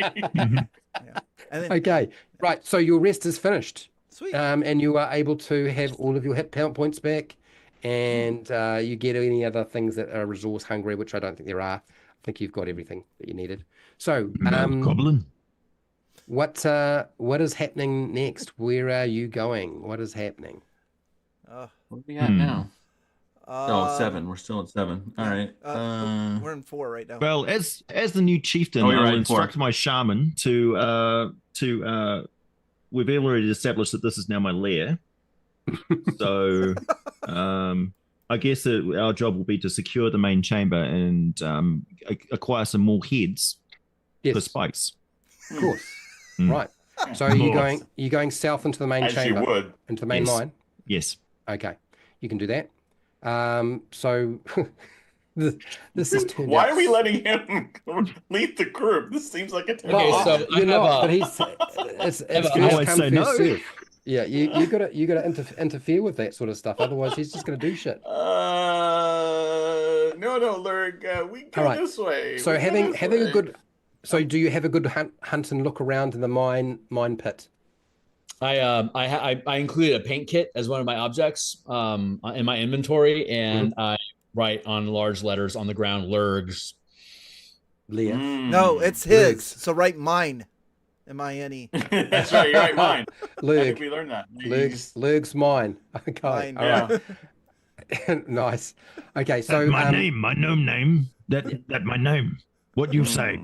yeah. And then, Okay, right. So your rest is finished. sweet. And you are able to have all of your hit points back, and you get any other things that are resource hungry, which I don't think there are. I think you've got everything that you needed. So, Goblin. what is happening next? Where are you going? What is happening? What are we at now? Um, 7. We're still at 7. All right. We're in 4 right now. Well, as the new chieftain, Oh, you're I'll right, instruct four. my shaman to we've already established that this is now my lair. So I guess that our job will be to secure the main chamber and acquire some more heads for Yes, spikes. of course. Mm. Right. So are you going south into the main As chamber, you would. into the main Yes. line? Yes. Okay, you can do that. So this is turned Why out. are we letting him lead the group? This seems like a Okay, terrible. so I you're have not, a- but he's it's I first always come, say first no. serve. Yeah, you gotta interfere with that sort of stuff. Otherwise, he's just gonna do shit. No, Lurg. We go All right. this way. So We go having this a way. good. So do you have a good hunt and look around in the mine pit? I included a paint kit as one of my objects in my inventory, and I write on large letters on the ground Lurgs. Leah. No, it's his. Lurgs. So write mine. M-I-N-E. That's right. You're right. Mine. I think Lurg. we learned that. Lurg's mine. Okay. Mine. All right. Nice. Okay. So my name, my gnome name. That my name. What you say?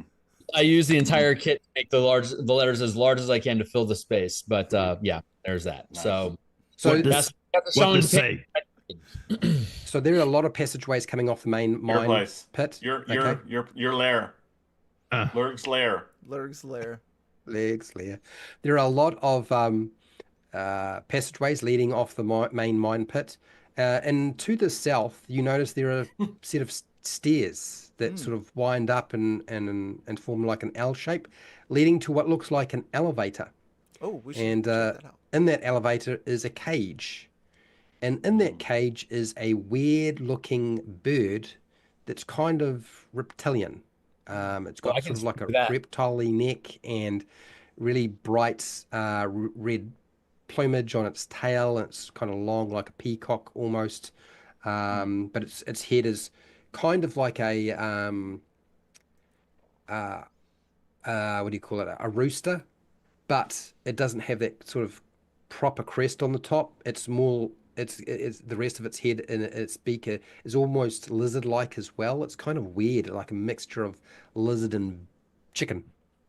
I use the entire kit to make the letters as large as I can to fill the space. But yeah, there's that. Nice. So What that's does that's the what shaman's does say? so there are a lot of passageways coming off the main Your mine place. pit. Your Okay. lair. Uh. Lurg's lair. Lurg's lair. Legs, Leah. There are a lot of passageways leading off the main mine pit. And to the south, you notice there are a set of stairs that sort of wind up and form like an L shape, leading to what looks like an elevator. Oh, we should And check that out. in that elevator is a cage. And in that cage is a weird-looking bird that's kind of reptilian. It's Well, I got can sort of like a speak to that. reptile-y neck and really bright red plumage on its tail. And it's kind of long, like a peacock almost. But its head is kind of like a what do you call it? A rooster, but it doesn't have that sort of proper crest on the top. It's more. It's the rest of its head and its beak is almost lizard-like as well. It's kind of weird, like a mixture of lizard and chicken.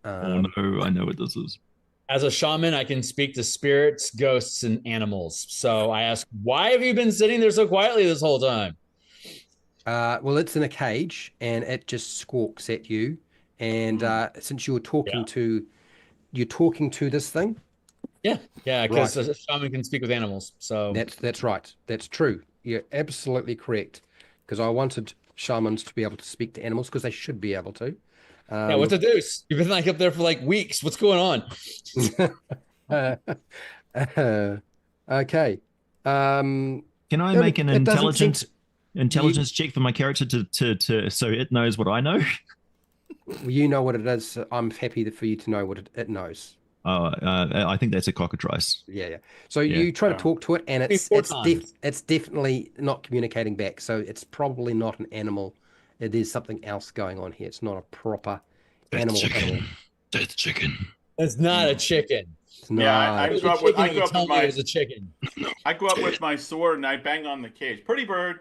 Oh no, I know what this is. As a shaman, I can speak to spirits, ghosts, and animals. So I ask, why have you been sitting there so quietly this whole time? Well, it's in a cage and it just squawks at you. And since you're talking to this thing. Yeah, because Right. a shaman can speak with animals. So That's right. That's true. You're absolutely correct. Because I wanted shamans to be able to speak to animals because they should be able to. yeah, what the deuce? You've been like up there for like weeks. What's going on? Okay. Can I Yeah, make an it doesn't seem intelligence check for my character to so it knows what I know? You know what it is. So I'm happy for you to know what it knows. I think that's a cockatrice. Yeah. So Yeah. you try to talk to it, and it's Four times. it's definitely not communicating back. So it's probably not an animal. There's something else going on here. It's not a proper animal. Death chicken. It's not a chicken. It's not. Yeah, I It was grew a up with chicken. You tell me it was a chicken. I go up with my sword and I bang on the cage. Pretty bird.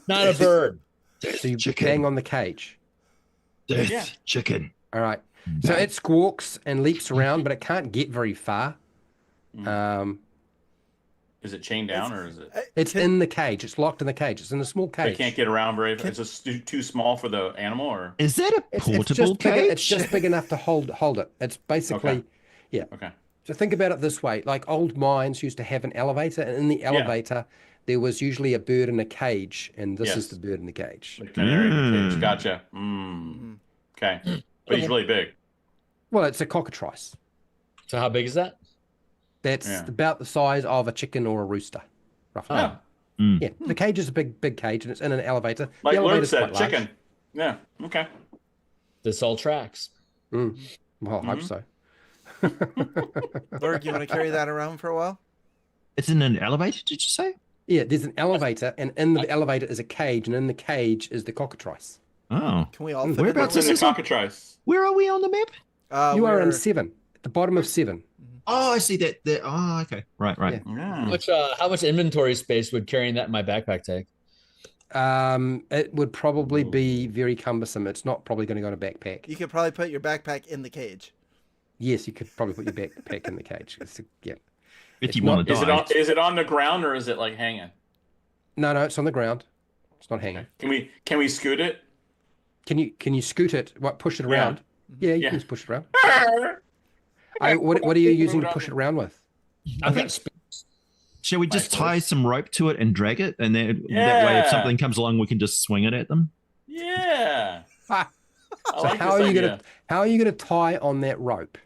Not a bird. So you bang on the cage. Death Yeah. chicken. All right. So it squawks and leaps around, but it can't get very far. Is it chained down or is it? It's in the cage. It's locked in the cage. It's in a small I cage. can't get around very. It's just too small for the animal, or Is that a It's portable just cage? big, it's just big enough to hold it. It's basically okay. So think about it this way: like old mines used to have an elevator, and in the elevator there was usually a bird in a cage, and this is the bird in the cage. The canary in the cage. Mm. Gotcha. Okay, but he's really big. Well, it's a cockatrice. So how big is that? That's about the size of a chicken or a rooster, roughly. Oh. Yeah, the cage is a big cage, and it's in an elevator. Like the Lurk elevator's said, quite large. chicken. Yeah. Okay. This all tracks. Well, I hope so. Lurk, you want to carry that around for a while? It's in an elevator, did you say? Yeah, there's an elevator, and in the elevator is a cage, and in the cage is the cockatrice. Oh. Can we all fit Whereabouts in What's in the cockatrice? Where are we on the map? there? You are in We're- 7, at the bottom of 7. Oh, I see that. Oh, okay. Right. Yeah. How much inventory space would carrying that in my backpack take? It would probably be very cumbersome. It's not probably going to go in a backpack. You could probably put your backpack in the cage. Yes, you could probably put your backpack in the cage. Yeah. If you not- want to Is die. is it on the ground or is it like hanging? No, it's on the ground. It's not hanging. Can we scoot it? Can you scoot it? What, push it around? Yeah, you can just push it around. What are you using to push it around with? I think. Shall we just tie some rope to it and drag it, and then that way, if something comes along, we can just swing it at them? Yeah. Ah. I So like how this are you idea. gonna tie on that rope?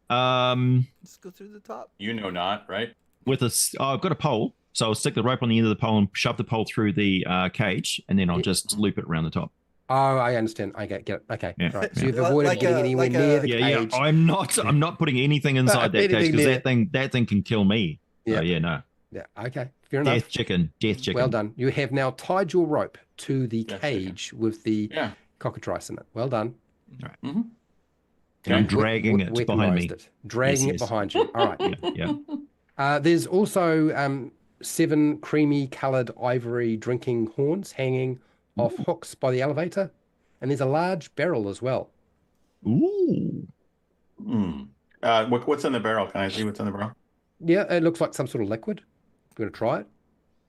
Just go through the top. You know not, right? I've got a pole, so I'll stick the rope on the end of the pole and shove the pole through the cage, and then I'll just loop it around the top. Oh, I understand. I get it. Okay, Yeah, right. So yeah. you've avoided Like getting a- anywhere like near a- the Yeah, cage. I'm not putting anything inside that cage Anything because there. that thing can kill me. Yeah. Yeah, no. Yeah. Okay. Fair enough. Death chicken. Well done. You have now tied your rope to the Death cage with the Yeah. cockatrice in it. Well done. Mm-hmm. And I'm Okay. dragging it behind me. Weaponized it. Dragging Yes, it behind you. All right. Yeah. There's also 7 creamy coloured ivory drinking horns hanging off hooks by the elevator. And there's a large barrel as well. Ooh. What's in the barrel? Can I see what's in the barrel? Yeah, it looks like some sort of liquid. You want to try it?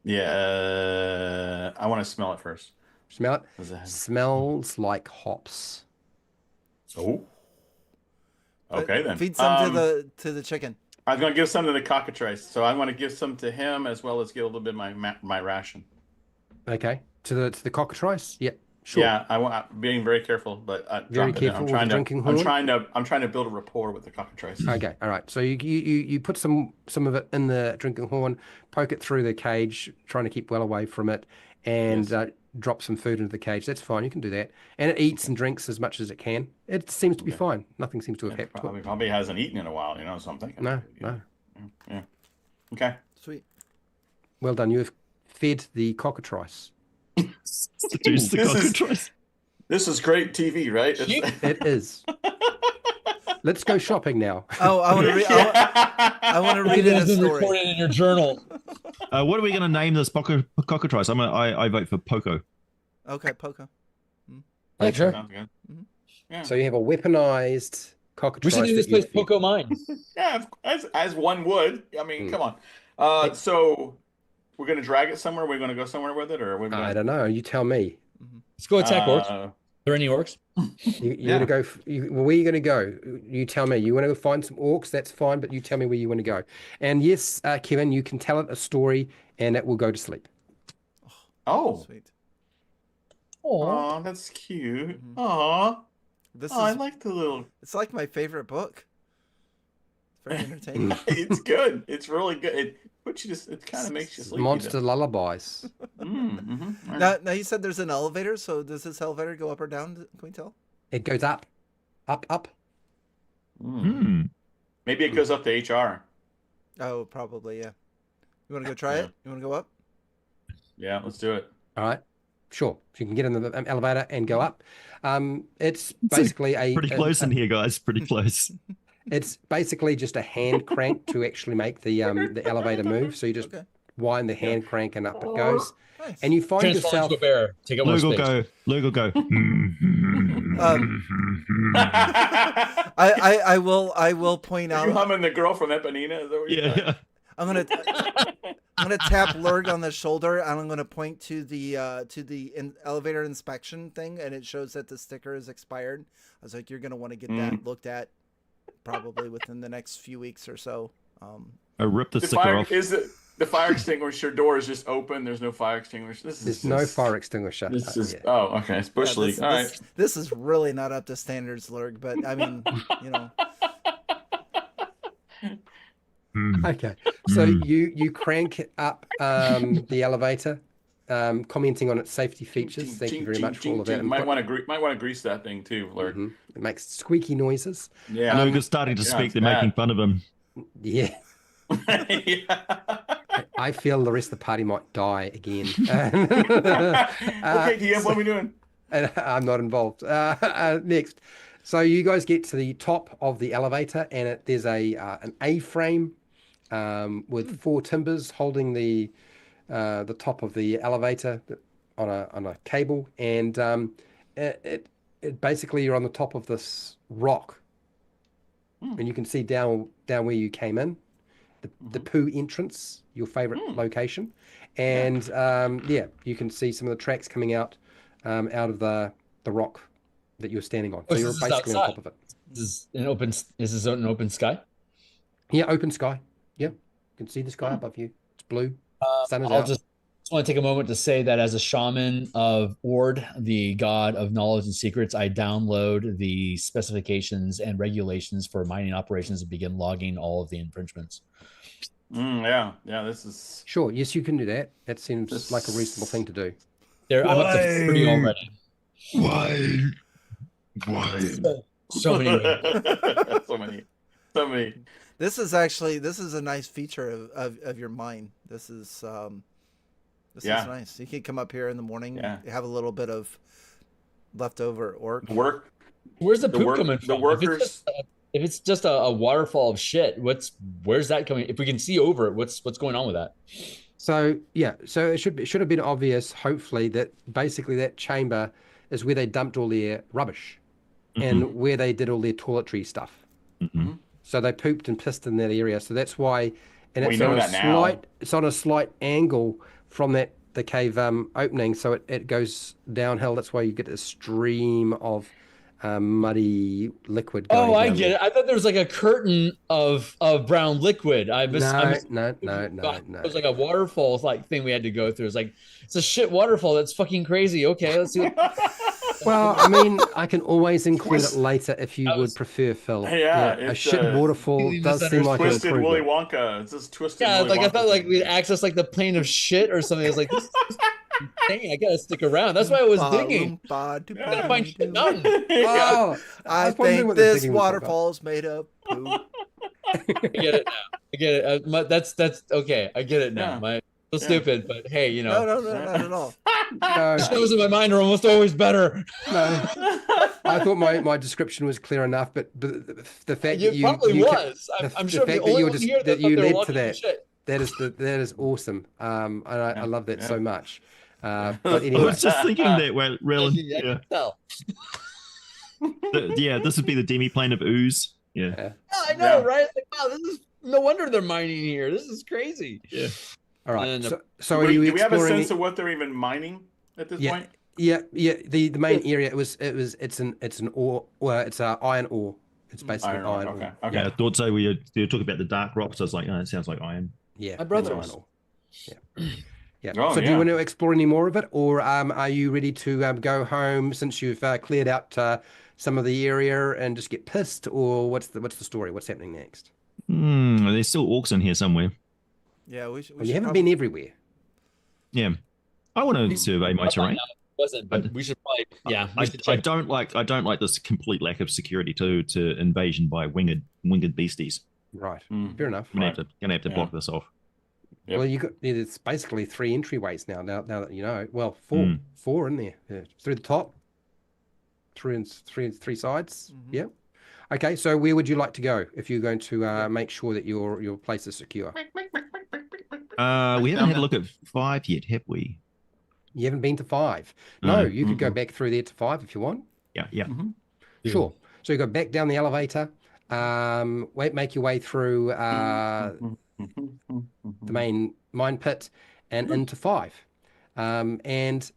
Yeah. I want to smell it first. Smell it? Does it have- Smells like hops. Oh. Okay then. Feed some to the chicken. I was going to give some to the cockatrice, so I want to give some to him as well as give a little bit of my ration. Okay. To the cockatrice? Yep. Sure. Yeah, I'm being very careful, but Very drop it down. careful with the drinking horn? I'm trying to build a rapport with the cockatrice. Okay, all right. So you put some of it in the drinking horn, poke it through the cage, trying to keep well away from it, and drop some food into the cage. That's fine. You can do that. And it eats and drinks as much as it can. It seems to be fine. Nothing seems to have happened to it. Probably hasn't eaten in a while, so I'm thinking. No. Yeah. Okay. Sweet. Well done. You have fed the cockatrice. Seduce the cockatrice. This is great TV, right? It is. Let's go shopping now. Oh, I want to read. I want to read It it has a been story. recorded in your journal. What are we going to name this cockatrice? I vote for Poco. Okay, Poco. Yeah, sure. Sounds good. Yeah. So you have a weaponized cockatrice. We should do this that you place feed. Poco Mine. Yeah, as one would. I mean, come on. So we're gonna drag it somewhere. We're gonna go somewhere with it, or are we gonna... I don't know. You tell me. Let's go attack orcs. Are there any orcs? You're gonna go. Where are you gonna go? You tell me. You want to go find some orcs? That's fine, but you tell me where you want to go. And yes, Kevin, you can tell it a story, and it will go to sleep. Oh, Sweet. oh, that's cute. Aw. This Oh, I is. like the little. It's like my favorite book. It's very entertaining. It's good. It's really good. It puts you just. It kind of makes you sleepy. Monster lullabies. Now you said there's an elevator. So does this elevator go up or down? Can we tell? It goes up, up. Maybe it goes up to HR. Oh, probably yeah. You want to go try it? You want to go up? Yeah, let's do it. All right. Sure. So you can get in the elevator and go up. It's basically Pretty close in here, guys. Pretty close. It's basically just a hand crank to actually make the elevator move. So you just wind the hand crank and up it goes. Nice. And you find Transform yourself. into a bear. Take up more Luke will space. go. Luke will go. I will point You out. humming the girl from Eponina? Is that what you're Yeah. I'm gonna tap Lurg on the shoulder, and I'm gonna point to the elevator inspection thing, and it shows that the sticker is expired. I was like, "You're gonna want to get that looked at." probably within the next few weeks or so. I ripped the The sticker fire off. the fire extinguisher door is just open. There's no fire extinguisher. There's no fire extinguisher. This is Yeah. oh, okay. It's bush league. All right. This is really not up to standards, Lurg, but I mean, you know. Okay, so you crank up the elevator, commenting on its safety features. Thank you very much for all of that. Might want to grease that thing too, Lurg. It makes squeaky noises. Yeah. Luke is starting to speak. it's They're bad. making fun of him. Yeah. Yeah. I feel the rest of the party might die again. Okay, TF, what are we doing? And I'm not involved. Next, so you guys get to the top of the elevator, and there's an A-frame with 4 timbers holding the top of the elevator on a cable, and it basically you're on the top of this rock, and you can see down where you came in. The poo entrance, your favorite location, and you can see some of the tracks coming out of the rock that you're standing on. So you're basically on top of it. Is this an open sky? Yeah, open sky. Yep, you can see the sky above you. It's blue. Sun is I'll out. just want to take a moment to say that as a shaman of Ord, the god of knowledge and secrets, I download the specifications and regulations for mining operations and begin logging all of the infringements. Yeah. This is Sure. Yes, you can do that. That seems like a reasonable thing to do. I'm up to 30 already. Why? So many. so many. This is a nice feature of your mine. This is nice. You can come up here in the morning, have a little bit of leftover orc. Where's the poop coming from? The workers. If it's just a waterfall of shit, where's that coming? If we can see over it, what's going on with that? So it should have been obvious, hopefully, that basically that chamber is where they dumped all their rubbish and where they did all their toiletry stuff. So they pooped and pissed in that area. So that's why, and it's on a slight angle from the cave opening, so it goes downhill. That's why you get a stream of muddy liquid going I down get it. I thought there was like a curtain of brown liquid. No. It was like a waterfall like thing we had to go through. It's a shit waterfall. That's fucking crazy. Okay, let's see. Well, I mean, I can always include it later if you would prefer, Phil. Yeah, a shit waterfall does seem like an twisted improvement. Willy Wonka. It's just twisted. Yeah, Willy I Wonka thought thing. we'd access the plane of shit or something. I was like, this is dang, I gotta stick around. That's why I was digging. I gotta find shit done. Oh, I think this waterfall's made of poop. I get it now. I get it. That's okay. I get it now. So stupid, but hey, No, not at all. No. Shows in my mind are almost always better. No. I thought my description was clear enough, but the fact that you probably was. I'm sure the fact that you led to that is awesome. And I love that so much. But anyway, I was just thinking that. Well, really, I can tell. This would be the demi-plane of ooze. Yeah. Yeah, I know, right? It's like, wow, this is no wonder they're mining here. This is crazy. Yeah. All right. And, so are you do we have a exploring sense of what they're even mining at this point? Yeah. The main area it's an ore. Well, it's iron ore. It's basically iron ore. Okay. Yeah, I thought so. You talk about the dark rocks. I was like, it sounds like iron. Yeah, my brother iron was. ore. Yeah. Oh, so do you want to explore any more of it, or are you ready to go home since you've cleared out some of the area and just get pissed, or what's the story? What's happening next? There's still orcs in here somewhere. Yeah, you haven't been everywhere. Yeah, I want to survey my terrain. Wasn't, but we should probably. Yeah, I don't like this complete lack of security to invasion by winged beasties. Right. Fair enough. Gonna have to block this off. Yep. Well, it's basically 3 entryways now that you know. Well, four in there. Yeah. Through the top, three sides. Yeah. Okay, so where would you like to go if you're going to make sure that your place is secure? We haven't had a look at 5 yet, have we? You haven't been to 5. No, you could go back through there to 5 if you want. Yeah. Sure. So you go back down the elevator, make your way through the main mine pit and into 5. And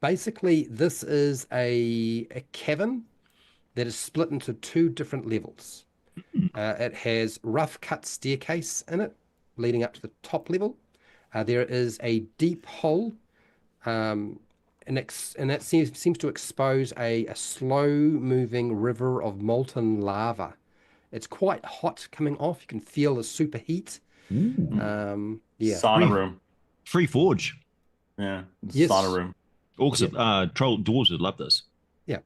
basically this is a cavern that is split into 2 different levels. It has rough cut staircase in it, leading up to the top level. There is a deep hole, and that seems to expose a slow-moving river of molten lava. It's quite hot coming off. You can feel the super heat. Yeah. Sauna room. Free forge. Yeah. Yes. Sauna room. Orcs, troll dwarves would love this. Yeah.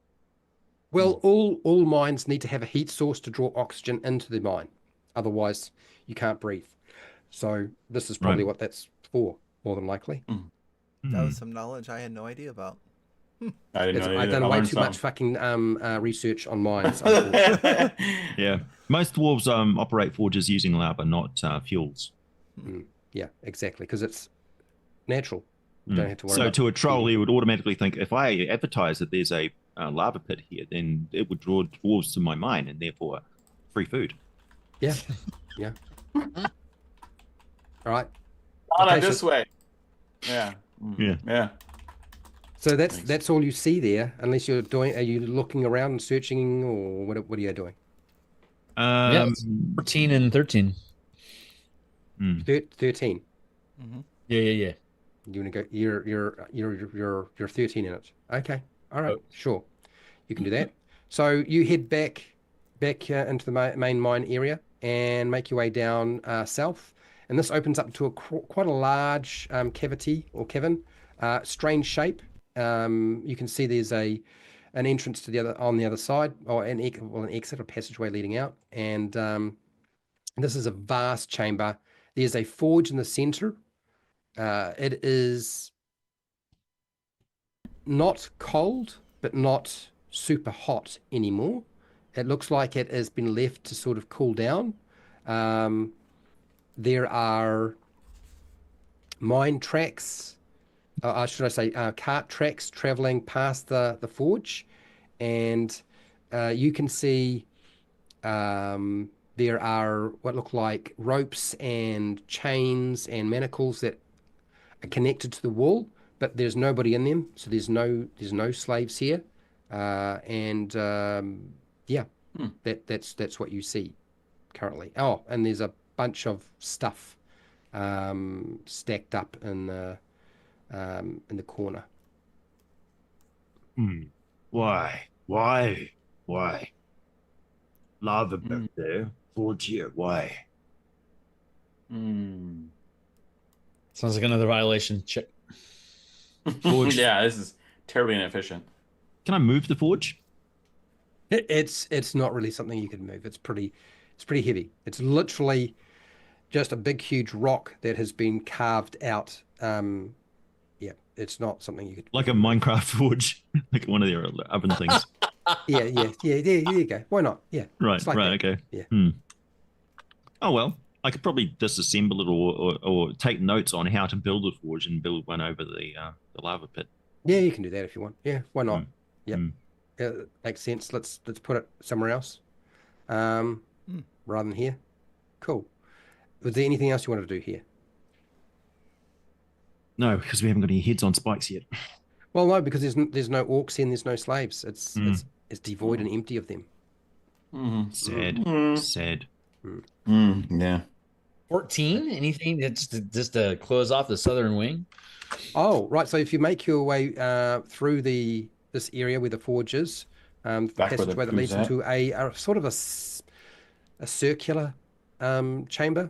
Well, all mines need to have a heat source to draw oxygen into the mine. Otherwise, you can't breathe. So this is probably what that's for, more than likely. That was some knowledge I had no idea about. I didn't know. I've done way too much fucking research on mines. Unfortunately. Yeah. Most dwarves operate forges using lava, not fuels. Yeah, exactly, because it's natural. You don't have to worry So about to a troll, heating. he would automatically think, if I advertise that there's a lava pit here, then it would draw dwarves to my mine, and therefore free food. Yeah. All right. Sauna Okay, this so- way. Yeah. Yeah. So that's all you see there, unless you're doing. Are you looking around and searching, or what are you doing? Yeah, it's 14 and 13. 13. Yeah. You want to go? You're 13 in it. Okay. All right. Sure. You can do that. So you head back into the main mine area and make your way down south. And this opens up to quite a large cavity or cavern, strange shape. You can see there's an entrance to on the other side, or an exit or passageway leading out. And this is a vast chamber. There's a forge in the center. It is not cold, but not super hot anymore. It looks like it has been left to sort of cool down. There are mine tracks, should I say, cart tracks traveling past the forge, and you can see there are what look like ropes and chains and manacles that are connected to the wall, but there's nobody in them, so there's no slaves here, and that's what you see currently. Oh, and there's a bunch of stuff stacked up in the corner. Why? Lava back there. Forge here. Why? Sounds like another violation. Check. Forge. Yeah, this is terribly inefficient. Can I move the forge? It's not really something you can move. It's pretty heavy. It's literally just a big, huge rock that has been carved out. It's not something you could Like a Minecraft forge, like one of their oven things. Yeah. There you go. Why not? Yeah. Right. Like that. Okay. Yeah. Oh well, I could probably disassemble it or take notes on how to build a forge and build one over the lava pit. Yeah, you can do that if you want. Yeah, why not? Yep. Makes sense. Let's put it somewhere else, rather than here. Cool. Was there anything else you wanted to do here? No, because we haven't got any heads on spikes yet. Well, no, because there's no orcs here and there's no slaves. It's devoid and empty of them. Sad. Yeah. 14? Anything that's just to close off the southern wing? Oh, right. So if you make your way through this area where the forge is, the passageway that leads into a sort of a circular chamber.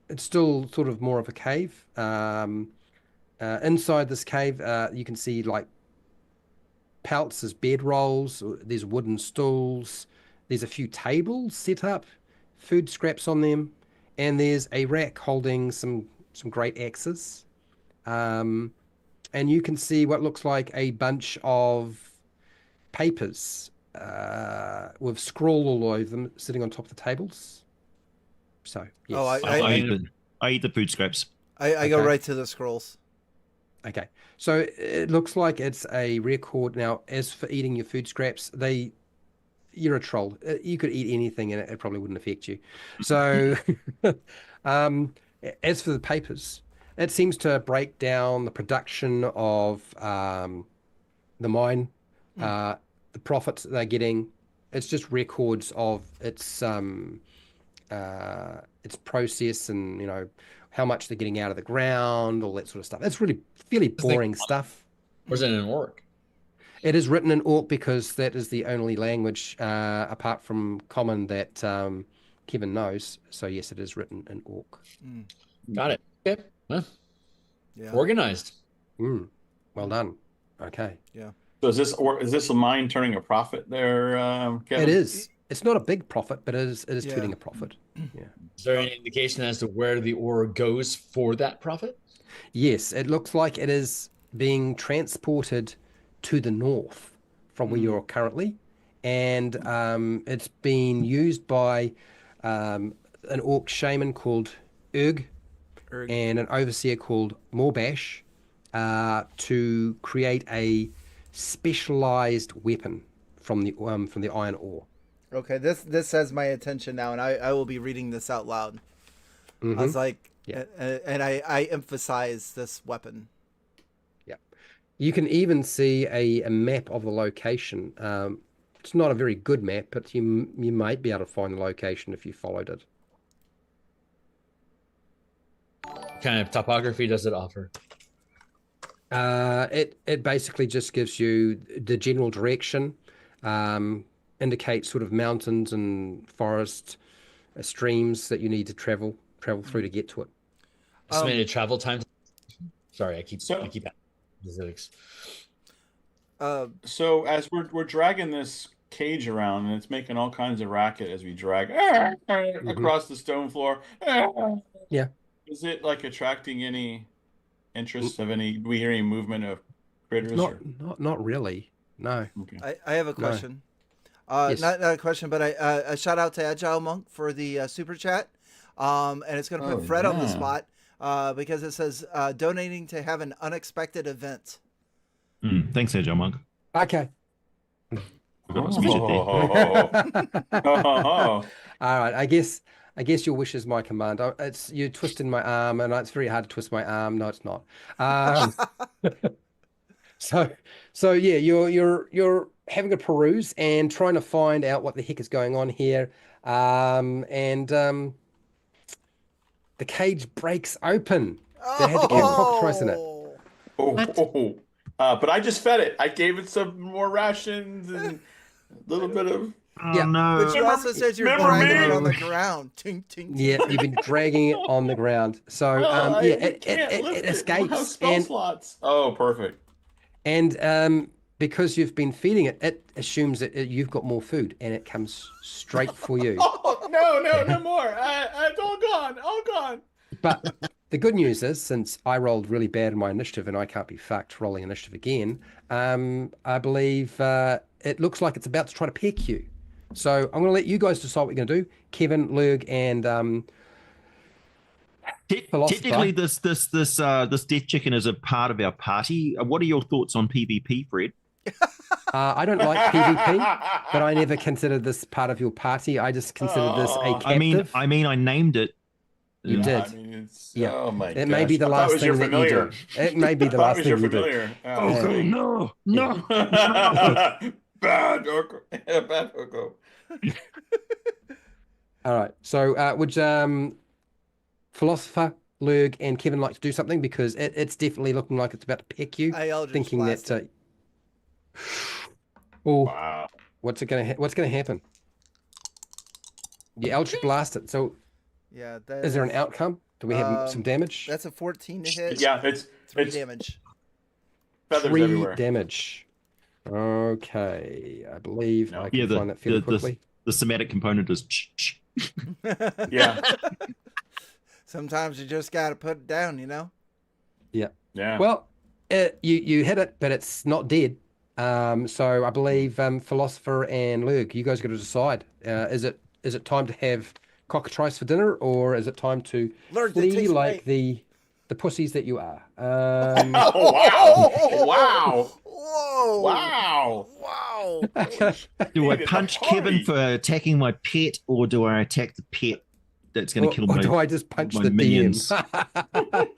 It's still sort of more of a cave. Inside this cave, you can see like pallets as bedrolls. There's wooden stools. There's a few tables set up, food scraps on them, and there's a rack holding some great axes. And you can see what looks like a bunch of papers with scroll all over them sitting on top of the tables. So, yes. Oh, I eat the food scraps. I go right to the scrolls. Okay. So it looks like it's a record. Now, as for eating your food scraps, you're a troll. You could eat anything and it probably wouldn't affect you. So as for the papers, it seems to break down the production of the mine, the profits that they're getting, It's just records of its process and, you know, how much they're getting out of the ground, all that sort of stuff. It's really fairly boring stuff. Or is it an orc? It is written in Orc because that is the only language apart from Common that Kevin knows. So yes, it is written in Orc. Got it. Okay. Well, Yeah. organized. Well done. Okay. Yeah. So is this a mine turning a profit there, Kevin? It is. It's not a big profit, but it is Yeah. turning a profit. Yeah. Is there any indication as to where the ore goes for that profit? Yes, it looks like it is being transported to the north from where you're currently, and it's being used by an orc shaman called Urg and an overseer called Morbash to create a specialized weapon from the iron ore. Okay, this has my attention now, and I will be reading this out loud. I was like, and I emphasize this weapon. You can even see a map of the location. It's not a very good map, but you might be able to find the location if you followed it. What kind of topography does it offer? It basically just gives you the general direction, indicates sort of mountains and forests, streams that you need to travel through to get to it. Estimated travel time. Sorry, I keep physics. So as we're dragging this cage around, and it's making all kinds of racket as we drag across the stone floor. Yeah. Is it like attracting any interest of any? Do we hear any movement of critters? Not really. No. Okay. I have a question. Yes. Not a question, but a shout out to Agile Monk for the super chat. And it's going to put Fred on the spot because it says donating to have an unexpected event. Thanks, Agile Monk. Okay. Oh. All right. I guess your wish is my command. It's you twisting my arm, and it's very hard to twist my arm. No, it's not. So yeah, you're having a peruse and trying to find out what the heck is going on here, and the cage breaks open. They had to get cockatrice in it. But I just fed it. I gave it some more rations and a little bit of. Oh, no. But you also said you're dragging it on the ground. Tink, tink, tink. Yeah, you've been dragging it on the ground. So it escapes and slots. Oh, perfect. And because you've been feeding it, it assumes that you've got more food, and it comes straight for you. Oh no more! It's all gone. But the good news is, since I rolled really bad in my initiative, and I can't be fucked rolling initiative again, I believe it looks like it's about to try to peck you. So I'm going to let you guys decide what you're going to do, Kevin, Lurg, and technically, this death chicken is a part of our party. What are your thoughts on PvP, Fred? I don't like PvP, but I never considered this part of your party. I just considered this a captive. I mean, I named it. You did. I mean, it's, Yeah. Oh my god. It may be the last thing that you do. It may be the last thing you do. Okay, no. Bad Oko. All right. So would Philosopher, Lurg, and Kevin like to do something? Because it's definitely looking like it's about to peck you. Thinking that. Wow. What's gonna happen? You Eldritch blast it. So Yeah. is there an outcome? Do we have some damage? That's a 14 to hit. Yeah, it's 3 damage. feathers 3 everywhere. damage. Okay, I believe I can Yeah, find that fairly quickly. the somatic component is. Yeah. Sometimes you just got to put it down, you know? Yeah. Yeah. Well, you hit it, but it's not dead. So I believe Philosopher and Lurg, you guys got to decide. Is it time to have cockatrice for dinner, or is it time to Lurg, they flee taste like great. the pussies that you are? Wow. Whoa! Wow. Do I It's a punch party. Kevin for attacking my pet, or do I attack the pet that's going to kill or my? do I just punch my the minions? DM?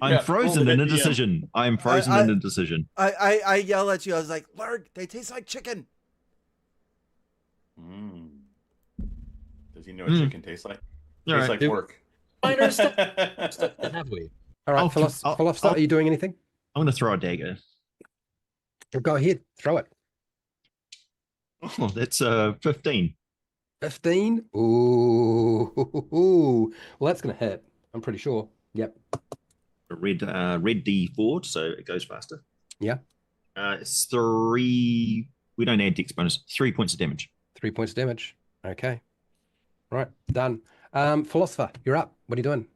I'm Yeah, frozen roll in the a DM. decision. I am frozen in a decision. I yell at you. I was like, Lurg, they taste like chicken. Mm. Does he know what chicken tastes like? All Tastes right. like work. Minor stuff, have we? All right, I'll- Philosopher, are you doing anything? I'm going to throw a dagger. Well, go ahead, throw it. Oh, that's 15. 15. Ooh. Well, that's going to hit. I'm pretty sure. Yep. A red D4, so it goes faster. Yeah. It's 3. We don't add dex bonus. 3 points of damage. 3 points of damage. Okay. Right. Done. Philosopher, you're up. What are you doing?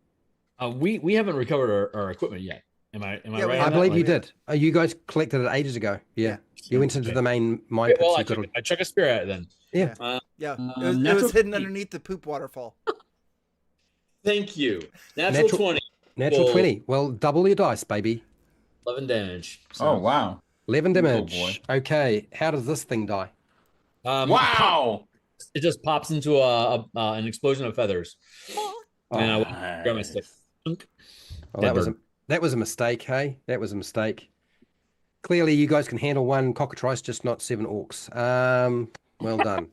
We haven't recovered our equipment yet. Am I Yeah, right? we I on that? believe you Like- did. You guys collected it ages ago. Yeah. You went into Okay. the main mine Okay, pits. well, You've got I chuck a spear at it then. Yeah. Yeah, Um, it natural was hidden 20. underneath the poop waterfall. Thank you. Natural 20. Natural Well- 20. Well, double your dice, baby. 11 damage. Oh, wow. 11 Cool damage. boy. Okay. How does this thing die? Wow. It just pops into an explosion of feathers. And I grab my stick. Well, Dead that was a mistake, hey? That was a mistake. Clearly, you guys can handle one cockatrice, just not 7 orcs. Well done.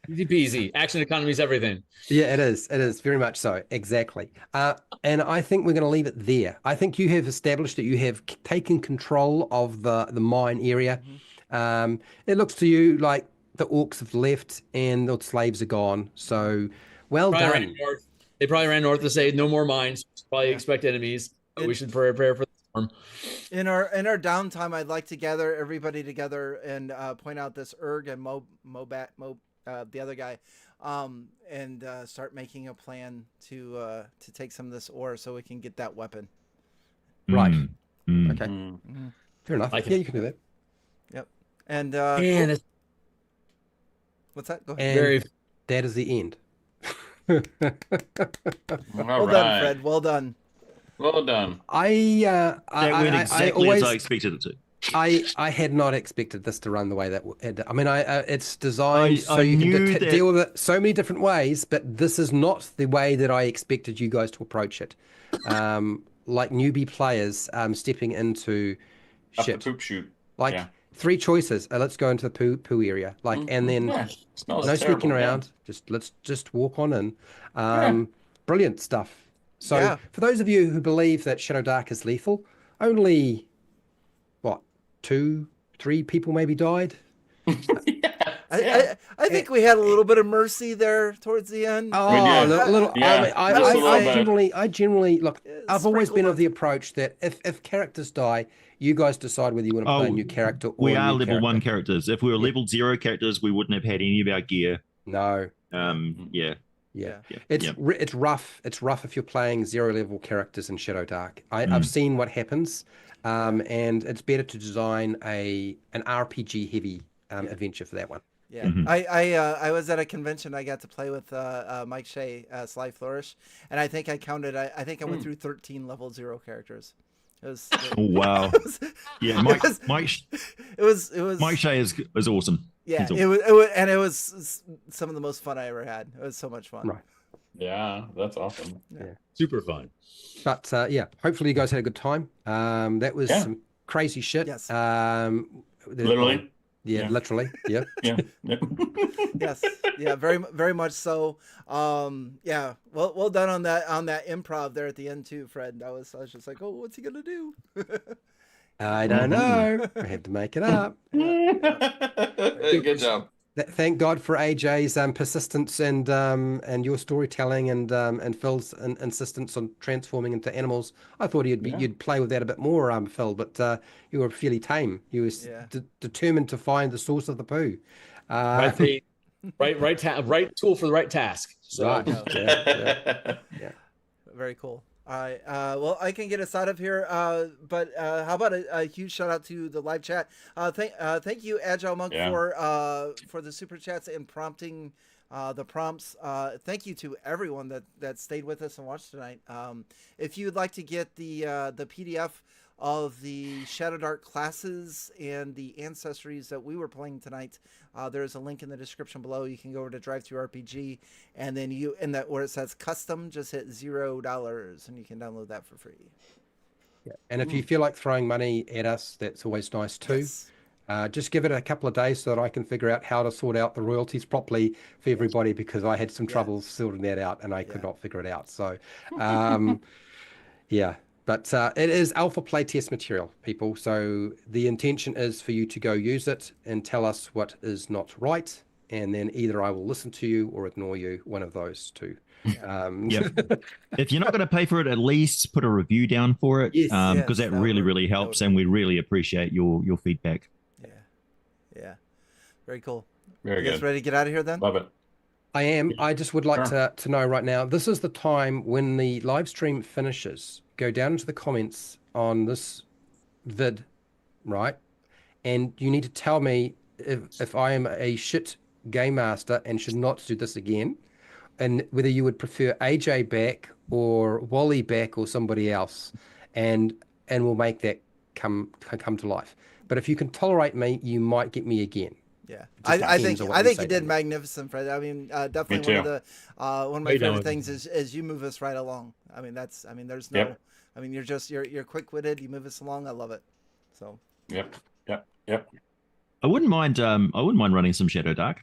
Easy peasy. Action economy is everything. Yeah, it is. It is very much so. Exactly. And I think we're going to leave it there. I think you have established that you have taken control of the mine area. It looks to you like the orcs have left and the slaves are gone. So, well Probably done. ran north. They probably ran north to say no more mines. Probably expect enemies. But we should prepare for the storm. In our downtime, I'd like to gather everybody together and point out this Erg and the other guy, and start making a plan to take some of this ore so we can get that weapon. Right. Mm. Okay. Mm. Fair enough. Like it. Yeah, you can do that. Yep. And And it's what's that? Go ahead. And very that is the end. All Well right. done, Fred. Well done. Well done. That went exactly as I always, expected it to. I had not expected this to run the way that it. I mean, it's designed so I you knew can that- deal with it so many different ways, but this is not the way that I expected you guys to approach it. Like newbie players stepping into Up the shit. poop chute. Like Yeah. 3 choices. Let's go into the poo area. Like, and then Yeah, smells no terrible, sneaking yeah. around. Let's just walk on in. Brilliant stuff. So Yeah. for those of you who believe that Shadowdark is lethal, only what 2-3 people maybe died. I think we had a little bit of mercy there towards the end. Oh, did. a little. Yeah, I, just a mean, little bit. I generally look. I've always Sprinkled been of- of the approach that if characters die, you guys decide whether you want to play a new character or We a are new level 1 character. characters. If we were level 0 characters, we wouldn't have had any of our gear. No. Yeah. Yeah. Yeah. It's yeah. it's rough. It's rough if you're playing 0 level characters in Shadowdark. I've seen what happens, and it's better to design an RPG heavy adventure for that one. Yeah, Mhm. I was at a convention. I got to play with Mike Shea, Sly Flourish, and I think I counted. I think I went through 13 level 0 characters. It was. Oh wow. It was, Yeah, it was. It was. Mike Shea is awesome. Yeah, He's it was, and it was some of the most fun I ever had. It was so much fun. Right. Yeah, that's awesome. super fun. But yeah, hopefully you guys had a good time. That was some crazy shit. Yes. Literally. Yeah, Yeah. literally. Yeah. Yeah. yeah. Yes. Yeah. Very much so. Yeah. Well done on that improv there at the end too, Fred. I was just like, oh, what's he gonna do? I don't know. I had to make it up. Good job. Thank God for AJ's persistence and your storytelling and Phil's insistence on transforming into animals. I thought you'd play with that a bit more, Phil, but you were fairly tame. You were determined to find the source of the poo. Right tool for the right task. So Right. Yeah. Very cool. All right. Well, I can get us out of here. But how about a huge shout out to the live chat? Thank you, Agile Monk, for the super chats and prompting the prompts. Thank you to everyone that stayed with us and watched tonight. If you'd like to get the PDF of the Shadowdark classes and the ancestries that we were playing tonight, there's a link in the description below. You can go over to ttrpg, and then where it says custom, just hit $0 and you can download that for free. Yeah. And if you feel like throwing money at us, that's always nice too. Yes. Just give it a couple of days so that I can figure out how to sort out the royalties properly for everybody, because I had some trouble sorting that out and I could not figure it out. So, yeah. But it is alpha playtest material, people. So the intention is for you to go use it and tell us what is not right. And then either I will listen to you or ignore you, one of those two. If you're not going to pay for it, at least put a review down for it, because that really helps, and we really appreciate your feedback. Yeah. Very cool. Very You guys good. ready to get out of here then? Love it. I am. I just would like to know right now, this is the time when the live stream finishes. Go down into the comments on this vid, right? And you need to tell me if I am a shit game master and should not do this again, and whether you would prefer AJ back or Wally back or somebody else, and we'll make that come to life. But if you can tolerate me, you might get me again. Yeah, Just I think depends on what you did magnificent, Fred. I mean, definitely one of my favorite things is you move us right along. I mean, there's no, I mean, you're quick witted. You move us along. I love it. So. Yep. I wouldn't mind running some Shadowdark.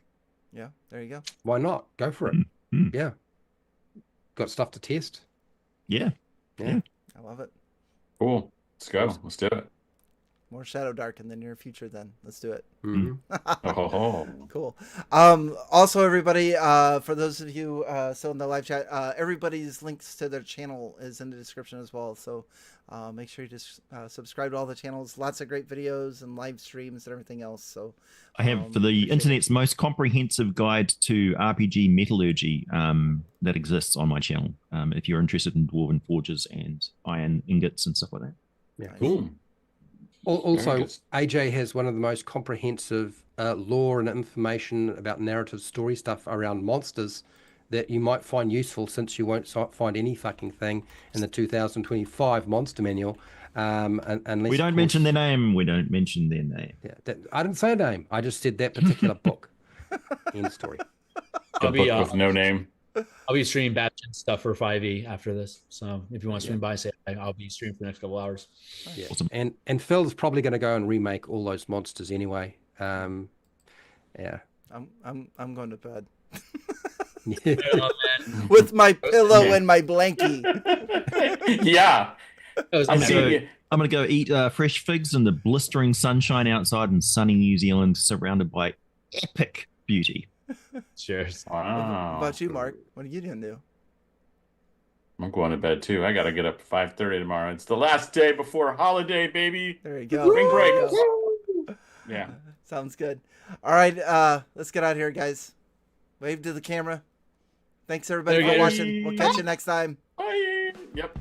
Yeah, there you go. Why not? Go for it. Yeah. Got stuff to test. Yeah. I love it. Cool. Let's go. Let's do it. More Shadowdark in the near future then. Let's do it. Cool. Also, everybody, for those of you still in the live chat, everybody's links to their channel is in the description as well. So make sure you just subscribe to all the channels. Lots of great videos and live streams and everything else. So I have for the internet's most comprehensive guide to RPG metallurgy that exists on my channel. If you're interested in dwarven forges and iron ingots and stuff like that. Yeah. Cool. Also, AJ has one of the most comprehensive lore and information about narrative story stuff around monsters that you might find useful, since you won't find any fucking thing in the 2025 monster manual. Unless we don't mention their name. We don't mention their name. Yeah, I didn't say a name. I just said that particular book. End story. A book with no name. I'll be streaming Bastion stuff for 5e after this. So if you want to swing by, say I'll be streaming for the next couple hours. Yeah. Awesome. And Phil's probably going to go and remake all those monsters anyway. Yeah. I'm going to bed. Oh, with my pillow and my blankie. Yeah. I'm gonna go eat fresh figs in the blistering sunshine outside in sunny New Zealand, surrounded by epic beauty. Cheers. Wow. What about you, Mark? What are you gonna do? I'm going to bed too. I gotta get up at 5:30 tomorrow. It's the last day before holiday, baby. There you go. Spring break. Yeah. Sounds good. All right, let's get out of here, guys. Wave to the camera. Thanks everybody for watching. We'll catch you next time. Bye. Yep.